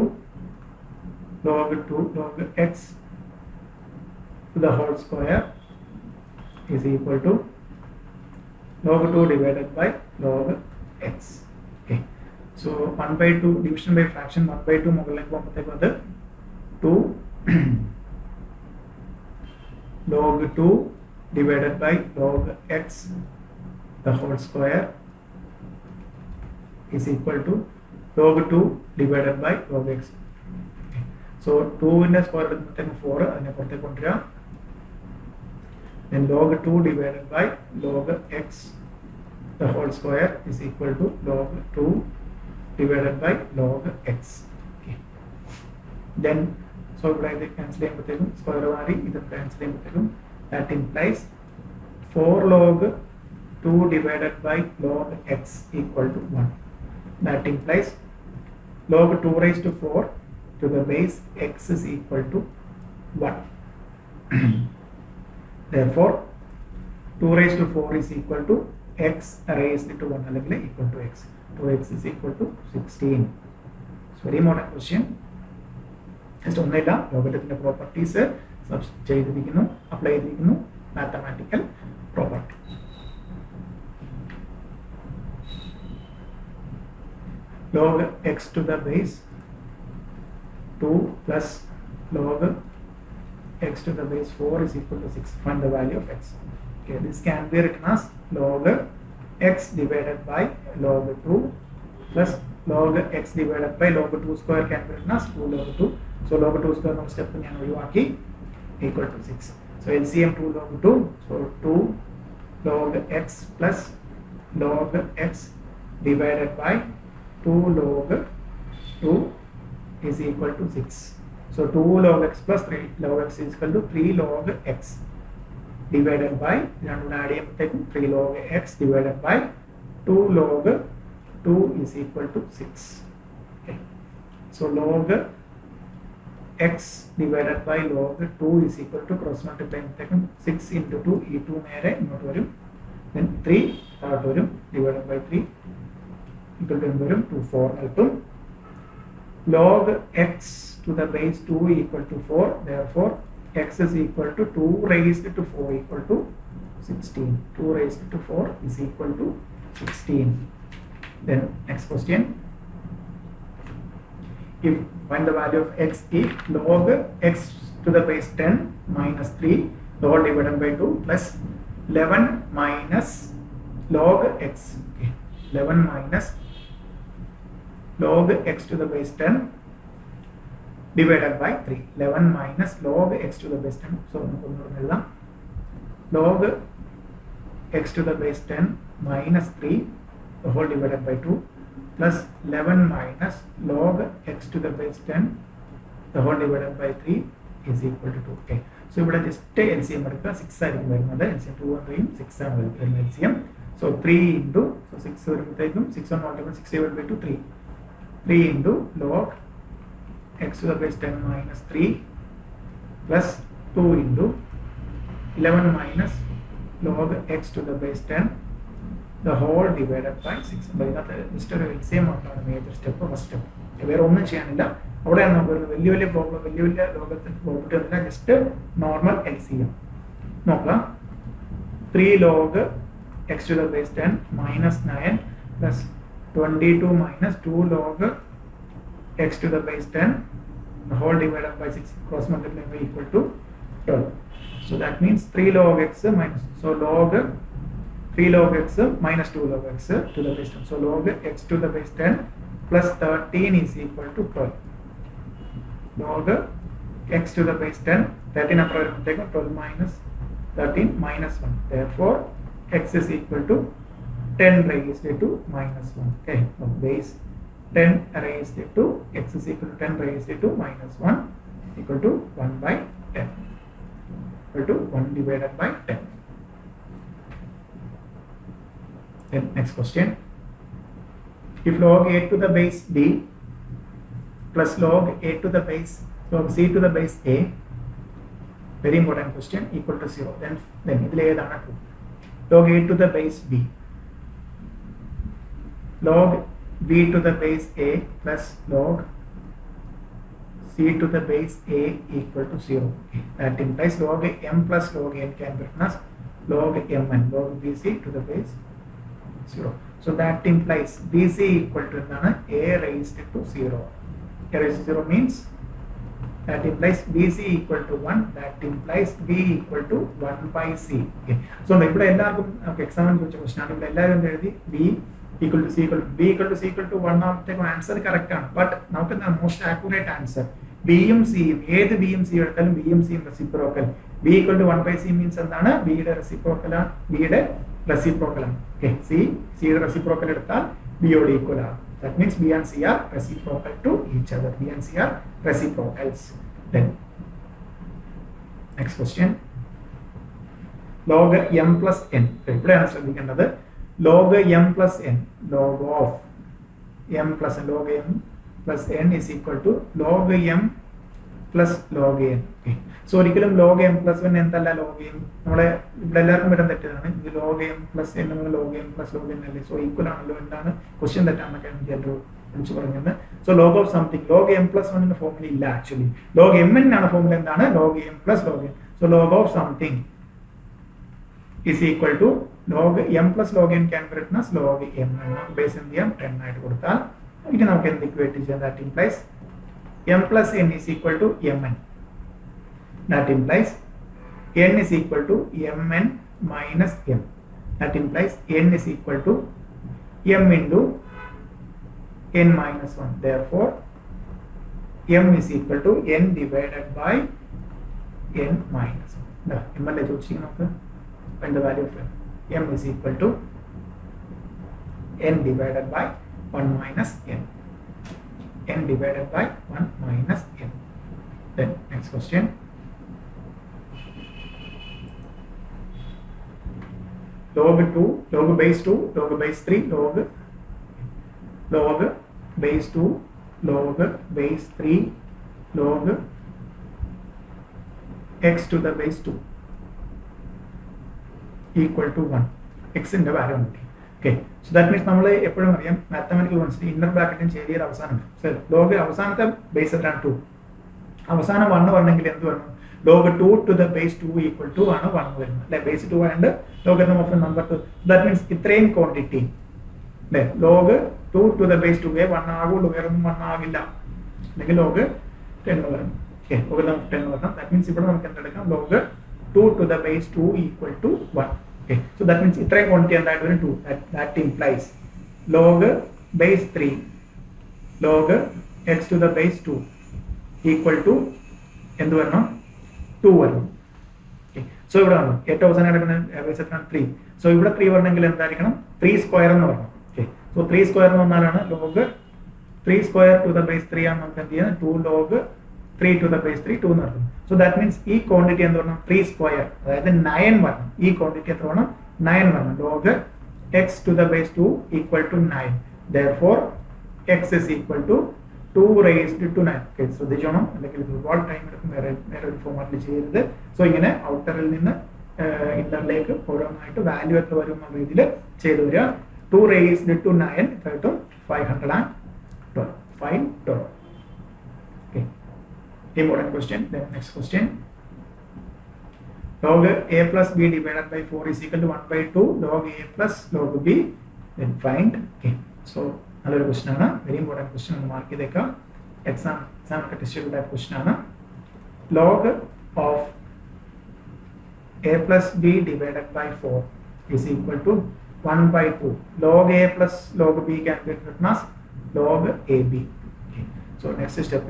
log 2 log x to the whole square is equal to log 2 divided by log x. Okay, so 1 by 2 division by fraction 1 by 2 മുകളിലേക്ക് പോകുമ്പോഴത്തേക്കും അത് 2 log 2 divided by log x the whole square is equal to log 2 divided by log x. Okay, so 2 in the square എടുക്കുമ്പോഴത്തേക്കും 4 അതിനെ പുറത്തേക്ക് കൊണ്ടുവരാം. Then log 2 divided by log x the whole square is equal to log 2 divided by log x. Okay, then so ഇവിടെ ഇത് cancel ചെയ്യുമ്പോഴത്തേക്കും square മാറി ഇത് cancel ചെയ്യുമ്പോഴത്തേക്കും that implies 4 log 2 divided by log x equal to 1. That implies log 2 raised to 4 to the base x is equal to 1. Therefore 2 raised to 4 is equal to x raised to 1 അല്ലെങ്കിൽ equal to x. 2x is equal to 16. It's very important question. Just ഒന്നുമില്ല, ലോഗരിതത്തിന്റെ properties ചെയ്തിരിക്കുന്നു, apply ചെയ്തിരിക്കുന്നു, mathematical property. log x to the base 2 plus log x to the base 4 is equal to 6. Find the value of x. Okay, this can be written as log x divided by log 2 plus log x divided by log 2 square can be written as 2 log 2. So log 2 square no step ഞാൻ ഒഴിവാക്കി equal to 6. So LCM 2 log 2. So 2 log x plus log x divided by 2 log 2 is equal to 6. So 2 log x plus 3 log x is equal to 3 log x divided by 3 log x divided by 2 log 2 is equal to 6. Okay, so log x divided by log 2 is equal to cross multiply 6 into 2 e2 നേരെ ഇങ്ങോട്ട് വരും, then 3 താഴോട്ട് വരും, divided by 3 equal to വരും 2 4 കിട്ടും. log x to the base 2 equal to 4, therefore x is equal to 2 raised to 4 equal to 16. 2 raised to 4 is equal to 16. Then next question, if find the value of x if log x to the base 10 minus 3 the whole divided by 2 plus 11 minus log x. Okay, 11 minus log x to the base 10 divided by 3. 11 minus log x to the base 10. So log x to the base 10 minus 3 the whole divided by 2 plus 11 minus log x to the base 10 the whole divided by 3 is equal to 2. Okay, so ഇവിടെ just LCM എടുക്കുക, 6 ആയിരിക്കും വരുന്നത്. LCM 2 and 3 6 ആണ് വരുന്നത് LCM. So 3 into so 6 വരുമ്പോഴത്തേക്കും 6 on multiple 6 divided by 2 3. 3 into log x to the base 10 minus 3 plus 2 into 11 minus log x to the base 10 the whole divided by 6. ഇതിനകത്ത് just ഒരു LCM ആണ് major step, first step. വേറെ ഒന്നും ചെയ്യാനില്ല. അവിടെയാണ് നമുക്ക് വരുന്നത് വലിയ വലിയ പ്രോബ്ലം, വലിയ വലിയ ലോകത്തിന് പ്രോപ്പർട്ടി ഒന്നുമില്ല, ജസ്റ്റ് നോർമൽ LCM നോക്കാം. 3 log x to the base 10 minus 9 plus 22 minus 2 log x to the base 10 the whole divided by 6 cross multiply by equal to 12. So that means 3 log x minus, so log 3 log x minus 2 log x to the base 10. So log x to the base 10 plus 13 is equal to 12. Log x to the base 10, 13 upper 12 minus 13 minus 1. Therefore, x is equal to 10 raised to minus 1. Okay, so base 10 raised to x is equal to 10 raised to minus 1 equal to 1 by 10 equal to 1 divided by 10. Then next question. If log a to the base b plus log a to the base log c to the base a, very important question, equal to 0, then ഇതിൽ ഏതാണ് true? Log a to the base b, log b to the base a plus log c to the base a equal to 0. That implies log m plus log n can be written as log mn, log bc to the base 0. So that implies bc equal to a raised to 0. A raised to 0 means that implies bc equal to 1. That implies b equal to 1 by c. Okay. So ഇവിടെ എല്ലാവർക്കും എക്സാമിന് ചോദിച്ച question ആണ്. ഇവിടെ എല്ലാവരും എഴുതി b equal to c equal to b equal to c equal to 1 ആകുമ്പോഴത്തേക്കും answer correct ആണ്. ബട്ട് നമുക്ക് എന്താണ് മോസ്റ്റ് ആക്യുറേറ്റ് ആൻസർ? ബിയും സിയും, ഏത് ബിയും സി എടുത്താലും ബിയും സിയും reciprocal. B equal to 1 by C means എന്താണ്? ബിയുടെ റെസിപ്രോക്കലാണ്, ബിയുടെ റെസിപ്രോക്കലാണ്. ഓക്കെ, സിയുടെ റെസിപ്രോക്കൽ എടുത്താൽ ബിയോട് ഈക്വൽ ആണ്. That means B and C are reciprocal to each other. B and C are reciprocals. Then next question. Log m plus n. ഇവിടെയാണ് ശ്രദ്ധിക്കേണ്ടത്. Log m plus n. Log of m plus log m plus n is equal to log m plus log n. Okay. So ഒരിക്കലും log m plus n എന്തല്ല log m. നമ്മളെ ഇവിടെ എല്ലാവർക്കും വരാൻ തെറ്റാണ്. ഇത് log m plus n log m plus log n അല്ലേ. So equal ആണല്ലോ. എന്താണ് ക്വസ്റ്റ്യൻ തെറ്റാണെന്നൊക്കെ എനിക്ക് എല്ലാവരും വിളിച്ചു പറഞ്ഞത്. So log of something, log m plus 1 ന്റെ ഫോർമുല ഇല്ല ആക്ച്വലി. log m ആണ് ഫോർമുല. എന്താണ്? log m plus log n. So log of something is equal to log m plus log n can be written as log m. Base എന്ത് ചെയ്യാം? 10 ആയിട്ട് കൊടുത്താൽ ഇത് നമുക്ക് എന്ത് ഇക്വേറ്റ് ചെയ്യാം? That implies m plus n is equal to mn. That implies n is equal to mn minus m. That implies n is equal to m into n minus 1. Therefore, m is equal to n divided by n minus 1. m അല്ലേ ചോദിച്ചിരിക്കുന്നത്? Find the value of m. m is equal to n divided by 1 minus n. n divided by 1 minus n. Then next question. Log 2, log base 2, log base 3, log base 2, log base 3, log x to the base 2 equal to 1. x in the value. Okay, so that means നമ്മൾ എപ്പോഴും അറിയാം mathematical constant inner ബ്രാക്കറ്റിന് ചെറിയൊരു അവസാനം. log അവസാനത്തെ base എത്രയാണ്? 2. അവസാനം 1 വരണമെങ്കിൽ എന്ത് വരണം? log 2 to the base 2 equal to ആണ് 1 വരുന്നത് അല്ലേ. Base 2 and logarithm of a number 2. That means ഇത്രയും ക്വാണ്ടിറ്റി അല്ലേ. log 2 to the base 2 1 ആകുള്ളൂ, വേറെ ഒന്നും 1 ആകില്ല. അല്ലെങ്കിൽ log 10 വരണം. ഓക്കെ, logarithm of 10 വരണം. That means ഇവിടെ നമുക്ക് എന്തെടുക്കാം? log 2 to the base 2 equal to 1. Okay, so that means ഇത്രയും ക്വാണ്ടിറ്റി എന്തായിട്ട് വരും? 2. That implies log base 3 log x to the base 2 equal to എന്ത് വരണം? 2 വരണം. സോ ഇവിടെ വരണം ഏറ്റവും അവസാനം കിടക്കുന്ന ബേസ് എത്രയാണ്? 3. സോ ഇവിടെ 3 വരണമെങ്കിൽ എന്തായിരിക്കണം? 3 സ്ക്വയർ എന്ന് പറഞ്ഞു. ഓക്കെ, സോ 3 സ്ക്വയർ എന്ന് പറഞ്ഞാലാണ് log 3 square two the base 3 ആണ് നമുക്ക് എന്ത് ചെയ്യുന്നത്? 2 log 3 to the base 3 2 എന്ന് പറഞ്ഞു. സോ ദാറ്റ് മീൻസ് ഈ ക്വാണ്ടിറ്റി എന്ത് വരണം? 3 സ്ക്വയർ, അതായത് 9 വരണം. ഈ ക്വാണ്ടിറ്റി എത്ര വരണം? 9 വരണം. log x to the base 2 equal to 9. Therefore x is equal to 2 raised to 9. Okay, ശ്രദ്ധിച്ചോണം, അല്ലെങ്കിൽ ഒരുപാട് ടൈം എടുക്കും വേറെ ഒരു ഫോർമാറ്റിൽ ചെയ്യരുത്. സോ ഇങ്ങനെ ഔട്ടറിൽ നിന്ന് ഇന്നറിലേക്ക് ഓരോന്നായിട്ട് വാല്യൂ എത്ര വരും എന്ന രീതിയിൽ ചെയ്തു വരിക. 2 raised to 9 കിട്ടും 512. Okay, important question. Then next question. Log a plus b divided by 4 is equal to 1 by 2 log a plus log b. Then find. Okay, so നല്ലൊരു ക്വസ്റ്റൻ ആണ്, വെരി ഇമ്പോർട്ടൻറ്റ് ക്വസ്റ്റൻ ആണ്. Mark ചെയ്തേക്കാം. Exam ഒക്കെ test ചെയ്ത question ആണ്. Log of A plus B divided by 4 is equal to 1 by 2. Log a plus log b can be written as log ab. Okay. So next step,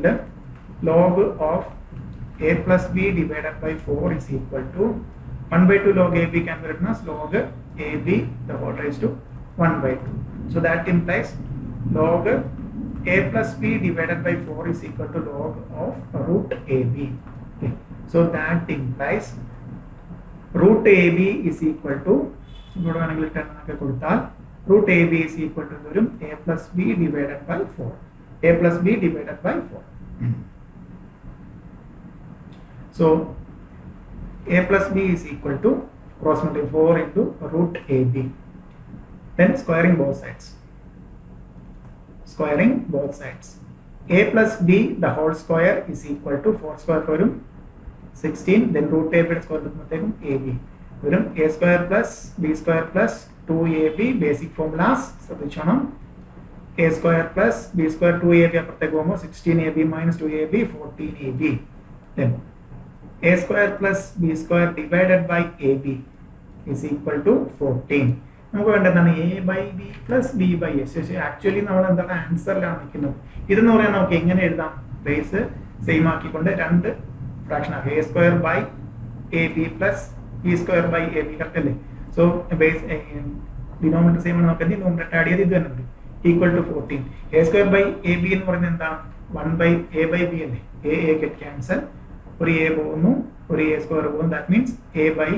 log of a plus b divided by 4 is equal to 1 by 2 log ab can be written as log ab the whole raised to 1 by 2. So that implies log a plus b divided by 4 is equal to log of root ab. Okay. So that implies root ab is equal to root ab is equal to a plus b divided by 4. A plus b divided by 4. So a plus b is equal to approximately 4 into root ab. Then squaring both sides. Squaring both sides. A plus b the whole square is equal to 4 square for 16. Then root ab square ab. A square plus b square plus 2ab basic formulas. So a square plus b square 2ab 16ab minus 2ab 14ab. Then a square plus b square divided by ab is equal to 14. നമുക്ക് വേണ്ടതാണ് a by b plus b by s. Actually നമ്മൾ എന്താണ് ആൻസറിലാണ് നിൽക്കുന്നത്. ഇതെന്ന് പറയാൻ നമുക്ക് എങ്ങനെ എഴുതാം? ബേസ് സെയിം ആക്കിക്കൊണ്ട് രണ്ട് ഫ്രാക്ഷൻ ആക്കുക. a square by ab plus b square by ab correct അല്ലേ? സോ ബേസ് ഡിനോമിനേറ്റർ സെയിം ആണ്, നമുക്ക് ഡിനോമിനേറ്റർ ആഡ് ചെയ്ത് ഇത് തന്നെ ഉണ്ട് equal to 14. a square by ab എന്ന് പറയുന്നത് എന്താണ്? 1 by a by b അല്ലേ? a ഗെറ്റ് ക്യാൻസൽ, ഒരു a പോകുന്നു, ഒരു a സ്ക്വയർ പോകുന്നു. That means a by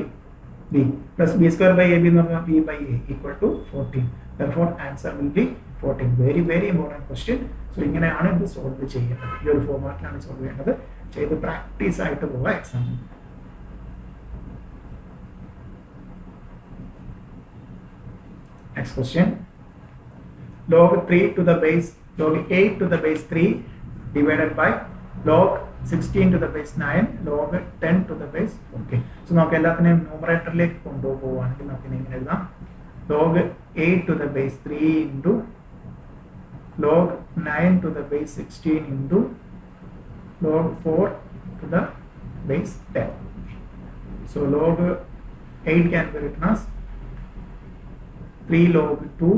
b plus b square by ab എന്ന് പറഞ്ഞാൽ b by a equal to 14. Therefore answer will be 14. Very very important question. So ഇങ്ങനെയാണ് ഇത് solve ചെയ്യേണ്ടത്. ഈ ഒരു ഫോർമാറ്റിലാണ് സോൾവ് ചെയ്യേണ്ടത്. ചെയ്ത് പ്രാക്ടീസ് ആയിട്ട് പോവുക exam. Next question. Log 3 to the base log 8 to the base 3 divided by log 16 to the base 9 log 10 to the base. Okay. So നമുക്ക് എല്ലാത്തിനെയും ന്യൂമറേറ്ററിലേക്ക് കൊണ്ടുപോകുവാണെങ്കിൽ നമുക്ക് ഇങ്ങനെ എഴുതാം. log 8 to the base 3 into log 9 to the base 16 into log 4 to the base 10. So log 8 can be written as 3 log 2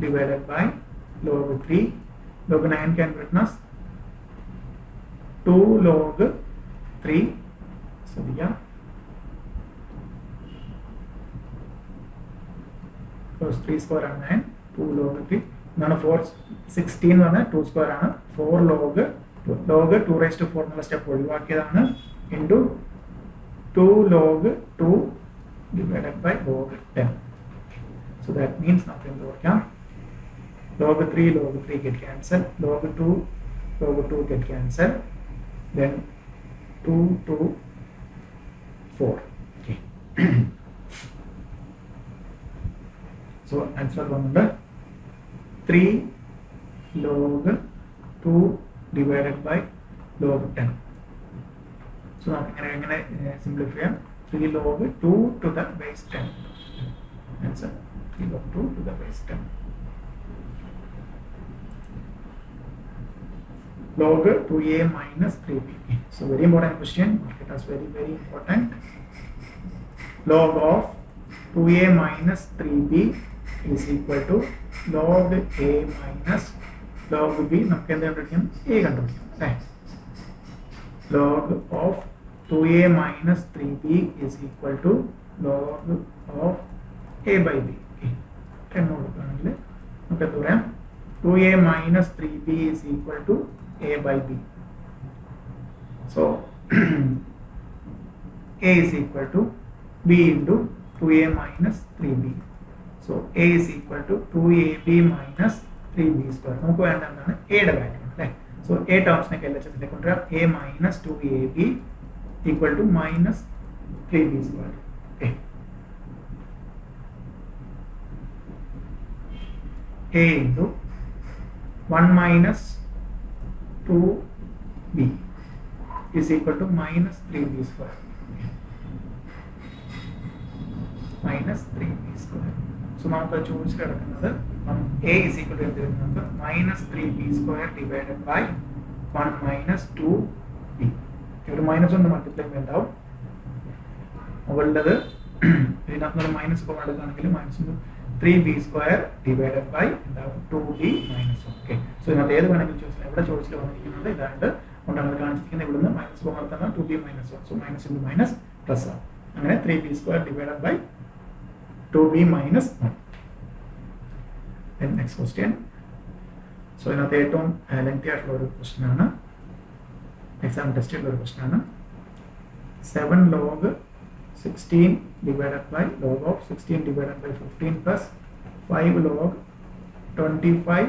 divided by log 3. Log 9 can be written as 2 log 3. So yeah, cos 3 square and 9, 2 log 3. None of 4 16 ആണ്, 2 square ആണ്, 4 log 2 raised to 4 എന്നുള്ള step ഒഴിവാക്കിയതാണ് into 2 log 2 divided by log 10. So that means nothing to work on. Log 3 get cancelled, log 2 get cancelled, then 2 to 4. Okay. So answer വന്നത് 3 log 2 divided by log 10. So നമുക്ക് എങ്ങനെ simplify ചെയ്യാം? 3 log 2 to the base 10. Answer 3 log 2 to the base 10. Log 2a minus 3b. So very important question. It is very very important. Log of 2a minus 3b is equal to log a minus log b. നമുക്ക് എന്ത് കണ്ടുപിടിക്കാം? a കണ്ടുപിടിക്കാം അല്ലേ? Log of 2a minus 3b is equal to log of a by b. Okay. കൊടുക്കുകയാണെങ്കിൽ നമുക്ക് എന്ത് പറയാം? 2a minus 3b is equal to a by b. So a is equal to b into 2a minus 3b. So a is equal to 2ab minus 3b square. നമുക്ക് വേണ്ട എന്താണ്? a യുടെ value അല്ലേ? So a ടേംസിനൊക്കെ LHSലേക്ക് കൊണ്ടുവരാം. a minus 2ab equal to minus 3b square. Okay. a into 1 minus 2b is equal to minus 3b square. Minus 3b square. So നമുക്ക് ചോദിച്ചു കിടക്കുന്നത് a is equal to എന്ത് വരുന്നത്? minus 3b square divided by 1 minus 2b. ഒരു minus കൊണ്ട് multiply ഉണ്ടാവും. മുകളിലത് ഇതിനകത്ത് minus ഇപ്പോൾ എടുക്കുകയാണെങ്കിൽ minus 3b square divided by 2b minus 1. Okay. So ഇതിനകത്ത് ഏത് വേണമെങ്കിലും ചോദിച്ചാൽ എവിടെ ചോദിച്ചിട്ട് വന്നിരിക്കുന്നത് ഇതാണ്ട് കൊണ്ടാണ് കാണിച്ചിരിക്കുന്നത്. ഇവിടുന്ന് മൈനസ് എക്സ് പോലെ തന്നെ 2b minus 1. So minus into minus plus ആണ്. അങ്ങനെ 3b square divided by 2b minus 1. Then next question. So ഇതിനകത്ത് ഏറ്റവും ലെങ്തി ആയിട്ടുള്ള ഒരു ക്വസ്റ്റ്യൻ ആണ്, എക്സാം ടെസ്റ്റിലുള്ള ഒരു ക്വസ്റ്റ്യൻ ആണ്. 7 log 16 divided by log of 16 divided by 15 plus 5 log 25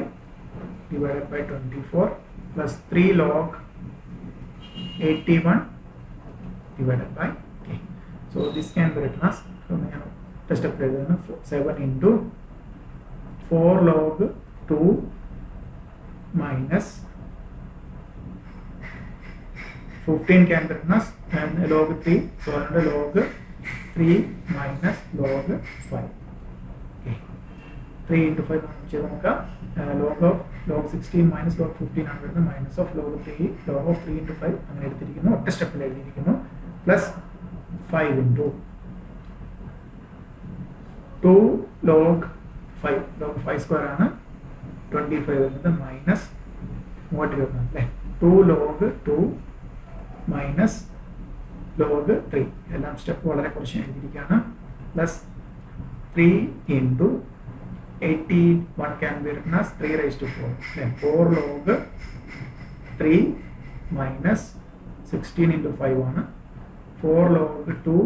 divided by 24 plus 3 log 81 divided by k. So this can be written as, test of 7 into 4 log 2 minus 15 can be written as log 3, so under log 3 minus log 5. Okay. 3 into 5 log 16 minus log 15 ആണ് വരുന്നത്, minus of log 3 of 3 into 5 അങ്ങനെ എടുത്തിരിക്കുന്നു, ഒറ്റ സ്റ്റെപ്പിൽ എഴുതിയിരിക്കുന്നു, plus 5 into 2 log 5 square ആണ് 25 വരുന്നത്, minus 2 log 2 minus log 3 എല്ലാം step വളരെ കുറച്ച് എഴുതിയിരിക്കുകയാണ്, plus 3 into 81 can be written as 3 raised to 4. Then 4 log 3 minus 16 into 5 ആണ്, 4 log 2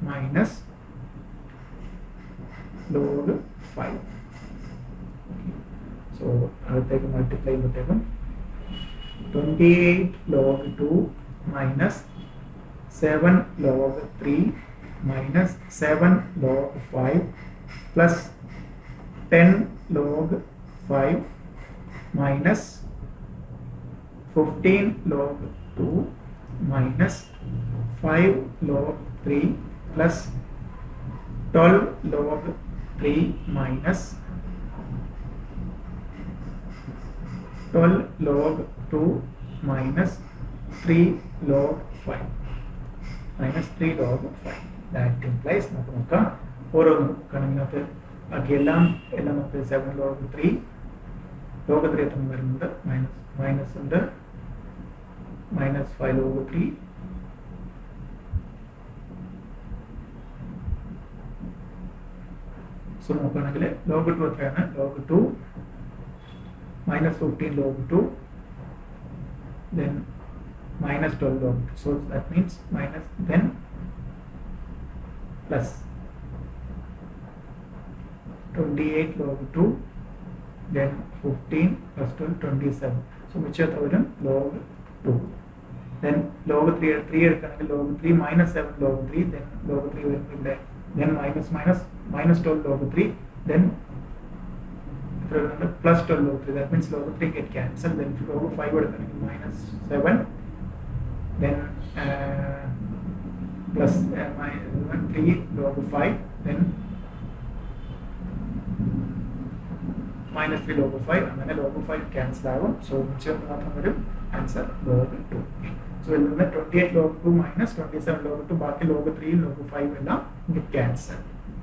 minus log 5. So അകത്തേക്ക് മൾട്ടിപ്ലൈ ചെയ്യുമ്പോഴത്തേക്കും 28 log 2 minus 7 log 3 minus 7 log 5 plus 10 log 5 minus 15 log 2 minus 5 log 3 plus 12 log 3 minus 12 log 2 minus 3 log 5 minus 3 log 5. That implies നമുക്ക് ഓരോന്നും കണക്കിനകത്ത് ബാക്കിയെല്ലാം നമുക്ക് 7 log 3 log 3 എത്ര വരുന്നുണ്ട്, minus ഉണ്ട്, മൈനസ് 5 log 3 സോ നോക്കുകയാണെങ്കിൽ log 2 എത്രയാണ്, log 2 minus 15 log 2 then minus 12 log 2, so that means minus then plus 28 log 2 then 15 plus 12 27, so which are the log 2, then log 3 എടുക്കുകയാണെങ്കിൽ log 3 minus 7 log 3 then log 3 വരുന്നില്ല, then minus 12 log 3 then plus 12 log 3, that means log 3 get cancelled, then log 5 എടുക്കുകയാണെങ്കിൽ minus 7 then plus 3 log 5 then minus 3 log 5 അങ്ങനെ log 5 cancel ആകും, so ചേർന്ന് മാത്രം വരും answer log 2. So ഇതിൽ നിന്ന് 28 log 2 minus 27 log 2 ബാക്കി log 3 log 5 എല്ലാം get cancel.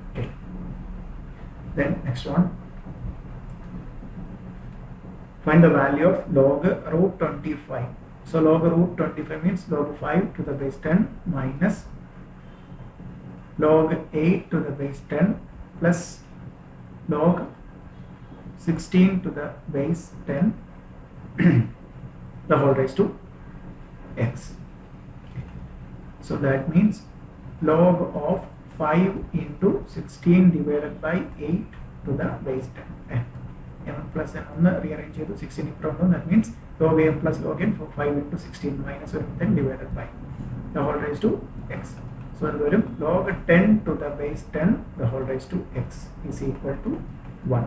Okay, then next one, find the value of log root 25. So log root 25 means log 5 to the base 10 minus log 8 to the base 10 plus log 16 to the base 10 the whole raised to x. So that means log of 5 into 16 divided by 8 to the base 10. M plus n on the rearrange to 16 in, that means log m plus log n for 5 into 16 minus 10 divided by the whole raised to x. So log 10 to the base 10 the whole raised to x is equal to 1.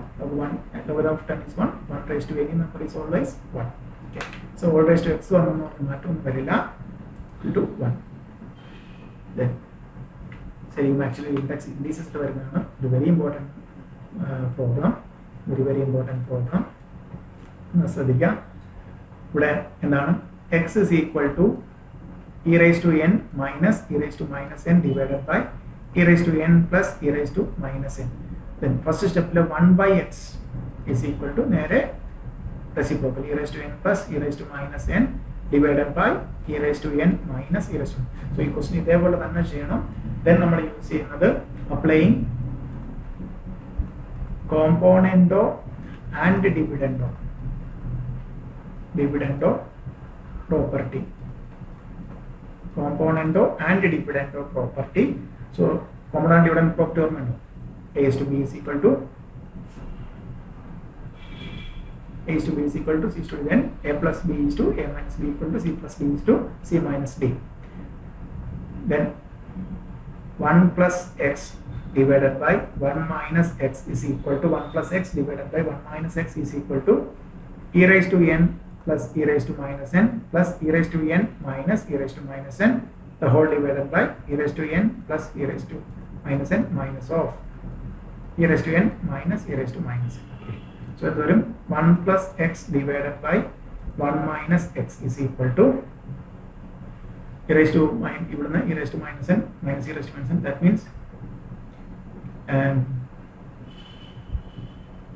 Log of 10 is 1. 1 raised to any number is always 1. Okay. So whole raised to x 1 to 1. Then saying actually index indices to very important program. Very important program. ശ്രദ്ധിക്കാം, ഇവിടെ എന്താണ്, x is equal to e raised to n minus e raised to minus n divided by e raised to n plus e raised to minus n. Then first step 1 by x is equal to നേരെ reciprocal e raised to n plus e raised to minus n divided by e raised to n minus e raised to n. So ഈ question ഇതേപോലെ തന്നെ ചെയ്യണം. Then നമ്മൾ use ചെയ്യുന്നത് applying componendo and dividendo property. Componendo and dividendo property. So component dividend property ഓർമ്മയുണ്ടോ? a is to b is equal to c is to then a plus b is to a minus b equal to c plus d is to c minus d. Then 1 plus x divided by 1 minus x is equal to 1 plus x divided by 1 minus x is equal to e raised to n plus e raised to minus n plus e raised to n minus e raised to minus n the whole divided by e raised to n plus e raised to minus n minus of e raised to n minus e raised to minus n. So it will 1 plus x divided by 1 minus x is equal to e raised to minus n minus e raised to minus n. That means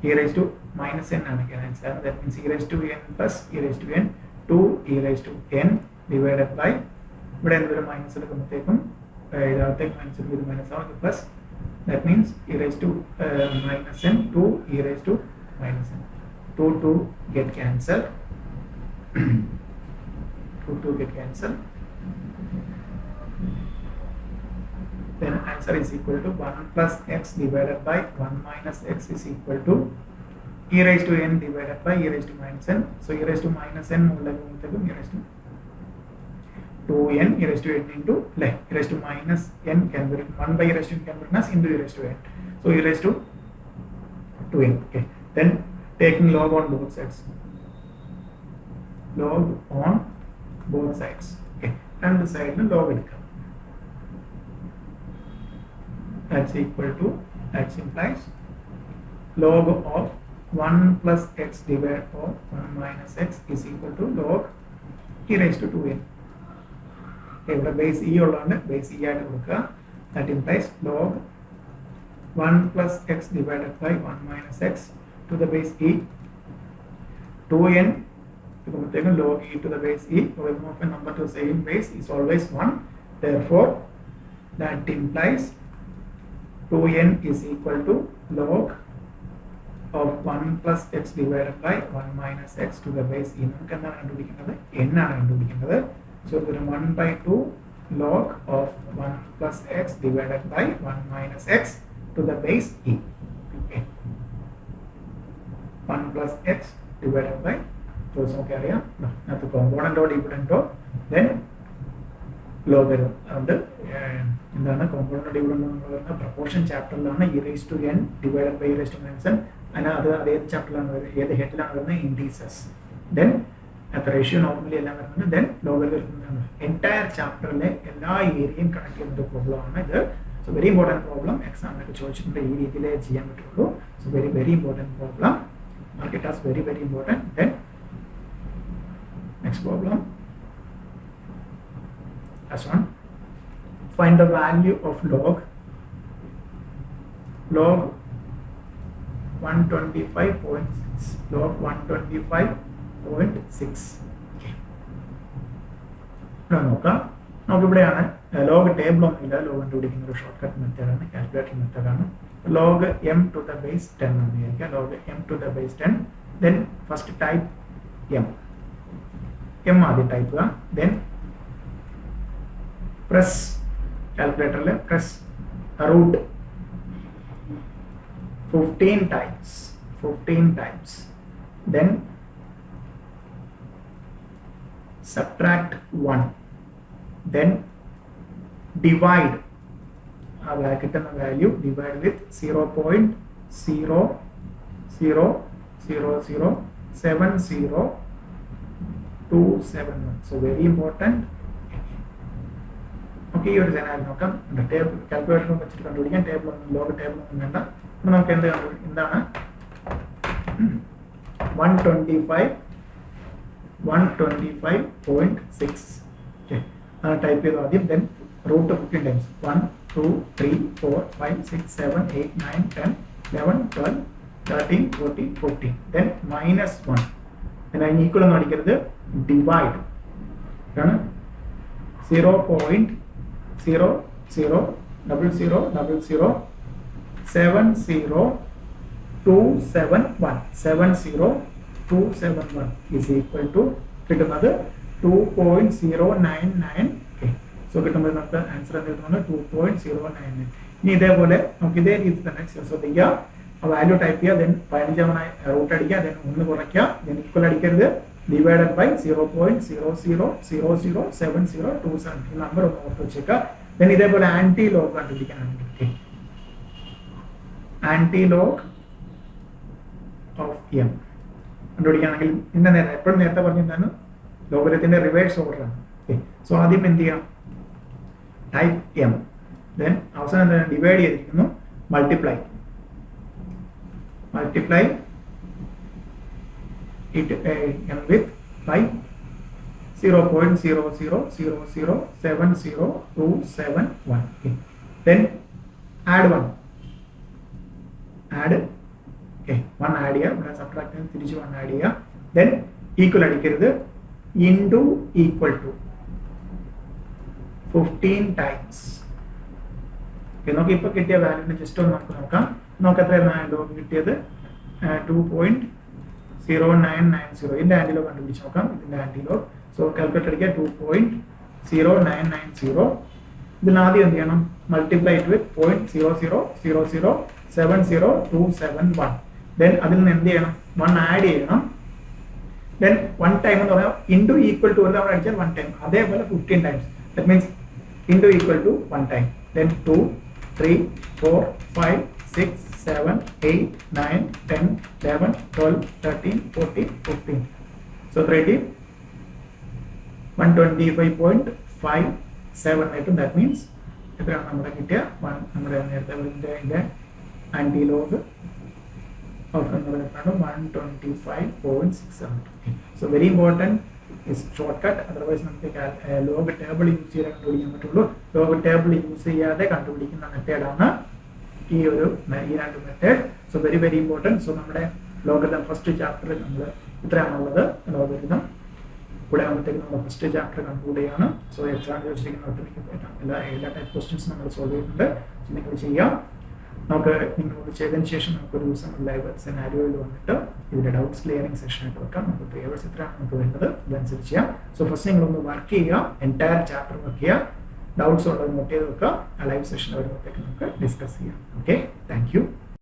e raised to minus n answer. That means e raised to n plus e raised to n 2 e raised to n divided by ഇവിടെ എന്തൊരു minus എടുക്കുമ്പോഴത്തേക്കും ഇതിനകത്തേക്ക് minus ആവും plus. That means e raised to minus n 2 e raised to minus n. 2 get cancelled. 2 get cancelled. Then answer is equal to 1 plus x divided by 1 minus x is equal to e raised to n divided by e raised to minus n. So e raised to minus n e raised to 2n e raised to n into e raised to minus n can be written 1 by e raised to n can be written as into e raised to n. So e raised to 2n. Okay. Then taking log on both sides. Log on both sides. Okay. And the side log എടുക്കാം. That's equal to, that implies log of 1 plus x divided by 1 minus x is equal to log e raised to 2n. ഇവിടെ base E ഉള്ളതുകൊണ്ട് base E ആയിട്ട് കൊടുക്കുക. That implies log 1 plus x divided by 1 minus x to the base e 2n എടുക്കുമ്പോഴത്തേക്കും log e to the base e. Remove a number to the same base is always 1. Therefore that implies 2n is equal to log of 1 plus x divided by 1 minus x to the base e. നമുക്ക് എന്താണ് കണ്ടുപിടിക്കേണ്ടത്? n ആണ് കണ്ടുപിടിക്കേണ്ടത്. So 1 by 2 log of 1 plus x divided by 1 minus x to the base e. Okay. 1 plus x divided by നമുക്ക് അറിയാം അത് കോമ്പോണന്റോ ഡിവിഡന്റോ then logarithm. അതുകൊണ്ട് എന്താണ് കോമ്പോണന്റ് ഡിവിഡന്റ് എന്ന് പറയുന്നത് proportion ചാപ്റ്ററിലാണ് e raised to n divided by e raised to minus n. അത് ഏത് ചാപ്റ്ററിലാണ് വരുന്നത്, ഏത് ഹെഡിലാണ് വരുന്നത്? Indices. Then at the ratio normally എല്ലാം വരുന്നത് then ലോഗരിതം. എൻറ്റയർ ചാപ്റ്ററിലെ എല്ലാ ഏരിയയും കണക്ട് ചെയ്യുന്ന ഒരു പ്രോബ്ലം ആണ് ഇത്. So very important problem. എക്സാമിനൊക്കെ ചോദിച്ചിട്ടുണ്ട്, ഈ രീതിയിലേ ചെയ്യാൻ പറ്റുള്ളൂ. So very very important problem. Mark it as very very important. Then next problem. Last one. Find the value of log 125.6. Log 125.6. നോക്കാം. നമുക്കിവിടെയാണ് ലോഗ് ടേബിൾ ഒന്നുമില്ല. ലോഗ് കണ്ടുപിടിക്കുന്ന ഒരു ഷോർട്ട് കട്ട് മെത്തേഡാണ്, കാൽക്കുലേറ്റർ മെത്തേഡാണ്. Log m to the base 10 എന്ന് വിചാരിക്കുക. Log m to the base 10. Then first type m ആദ്യം type ചെയ്യുക. Then press calculator press root 15 times, then subtract 1, then divide our bracket and value, divide with 0.0007027. So very important. Okay, ഈ ഒരു ജനാൽ നോക്കാം. Table calculator വെച്ചിട്ട് കണ്ടുപിടിക്കാം. Table ഒന്നും log table ഒന്നും വേണ്ട. ഇവിടെ നമുക്ക് എന്താണ് 125.6. ഓക്കെ, അത് ടൈപ്പ് ചെയ്തു ആദ്യം. Then root 15 times 1 2 3 4 5 6 7 8 9 10 11 12 13 14 15. Then -1. Then അതിന് ഈക്വൽ ഒന്നും അടിക്കരുത്, ഡിവൈഡ്. ഇതാണ് 0.00000700271 is equal to കിട്ടുന്നത് 2.099K. സോ കിട്ടുമ്പോൾ നമുക്ക് ആൻസർ കിട്ടുന്നത് 2.099. ഇനി ഇതേപോലെ നമുക്ക് ഇതേ രീതി തന്നെ ശ്രദ്ധിക്കുക. ആ വാല്യൂ ടൈപ്പ് ചെയ്യുക, ദെൻ 15 റൂട്ട് അടിക്കുക, ദെൻ 1 കുറയ്ക്കുക, ദെൻ ഈക്വൽ അടിക്കരുത്, ഡിവൈഡഡ് ബൈ 0.0007027 ഈ നമ്പർ ഒന്ന് ഓർത്ത് വെച്ചേക്കുക. ദെൻ ഇതേപോലെ ആന്റി ലോഗ് കണ്ടുപിടിക്കാനാണെങ്കിൽ ആന്റി ലോഗ് ഓഫ് എം കണ്ടുപിടിക്കുകയാണെങ്കിൽ ഇന്ന നേരം എപ്പോഴും നേരത്തെ പറഞ്ഞിട്ടാണ് ലോഗരിതത്തിന്റെ റിവേഴ്സ് ഓർഡർ ആണ്. സോ ആദ്യം എന്ത് ചെയ്യാം, ടൈപ്പ് എം, ദെൻ അവസാനം എന്താണ് ഡിവൈഡ് ചെയ്തിരിക്കുന്നു, multiply it m with by 0.000070271. Okay. Then add 1 add 1 add here, subtract തിരിച്ച് 1 add here, then equal അടിക്കരുത്, into equal to 15 times. നമുക്ക് ഇപ്പോൾ കിട്ടിയ വാല്യൂവിനെ ജസ്റ്റ് ഒന്ന് നമുക്ക് നോക്കാം. നമുക്ക് എത്രയായിരുന്നു ലോഗ് കിട്ടിയത്, 2.0990. ഇതിന്റെ ആന്റിലോഗ് കണ്ടുപിടിച്ച് നോക്കാം. ഇതിന്റെ ആന്റിലോഗ്, സോ കാൽക്കുലേറ്റ് അടിക്കുക 2.0990. ഇതിനാദ്യം എന്ത് ചെയ്യണം, മൾട്ടിപ്ലൈ ഇറ്റ് വിത്ത് 0.000070271. ദെൻ അതിൽ നിന്ന് എന്ത് ചെയ്യണം, 1 ആഡ് ചെയ്യണം. ദെൻ 1 ടൈം എന്ന് പറഞ്ഞാൽ ഇൻറ്റു ഈക്വൽ ടു നമ്മൾ അടിച്ചാൽ 1 ടൈം, അതേപോലെ 15 times. That means into equal to 1 time. Then 2, 3, 4, 5, 6, 7, 8, 9, 10, 11, 12, 13, 14, 15. So 125.57 ആയിട്ടും. ദാറ്റ് മീൻസ് എത്രയാണ് നമ്മുടെ കിട്ടിയ നമ്മുടെ നേരത്തെ ഇതിന്റെ anti log of 125.67. So very important is short cut. Otherwise നമുക്ക് ലോഗ് ടേബിൾ യൂസ് ചെയ്ത് കണ്ടുപിടിക്കാൻ പറ്റുള്ളൂ. ലോഗ് ടേബിൾ യൂസ് ചെയ്യാതെ കണ്ടുപിടിക്കുന്ന മെത്തേഡാണ് ഈ രണ്ട് method. So very very important. So നമ്മുടെ ലോഗരിതം ഫസ്റ്റ് ചാപ്റ്ററിൽ നമ്മൾ ഇത്രയാണുള്ളത്. ലോഗരിതം കൂടെ ആകുമ്പോഴത്തേക്ക് നമ്മൾ ഫസ്റ്റ് ചാപ്റ്റർ കൺക്ലൂഡ് ചെയ്യാണ്. സോ എക്സാം ചോദിച്ചിരിക്കുന്ന ഒട്ടുമിക്ക എല്ലാ ടൈപ്പ് ക്വസ്റ്റ്യൻസ് നമ്മൾ സോൾവ് ചെയ്തിട്ടുണ്ട്. സോ നിങ്ങൾ ചെയ്യാം. നമുക്ക് നിങ്ങളോട് ചെയ്തതിന് ശേഷം നമുക്കൊരു ദിവസം ലൈവ് സെനാരിയോയിൽ വന്നിട്ട് ഇതിന്റെ ഡൗട്ട്സ് ക്ലിയറിംഗ് സെഷൻ ആയിട്ട് വെക്കാം. നമുക്ക് 3 hours എത്രയാണ് നമുക്ക് വേണ്ടത് അതനുസരിച്ച് ചെയ്യാം. സോ ഫസ്റ്റ് നിങ്ങളൊന്ന് വർക്ക് ചെയ്യുക, എൻറ്റയർ ചാപ്റ്റർ വർക്ക് ചെയ്യുക, ഡൗട്ട്സ് ഉള്ളത് നോട്ട് ചെയ്ത് വെക്കുക. ആ ലൈവ് സെഷൻ വരുമ്പോഴത്തേക്ക് നമുക്ക് ഡിസ്കസ് ചെയ്യാം. Okay, thank you.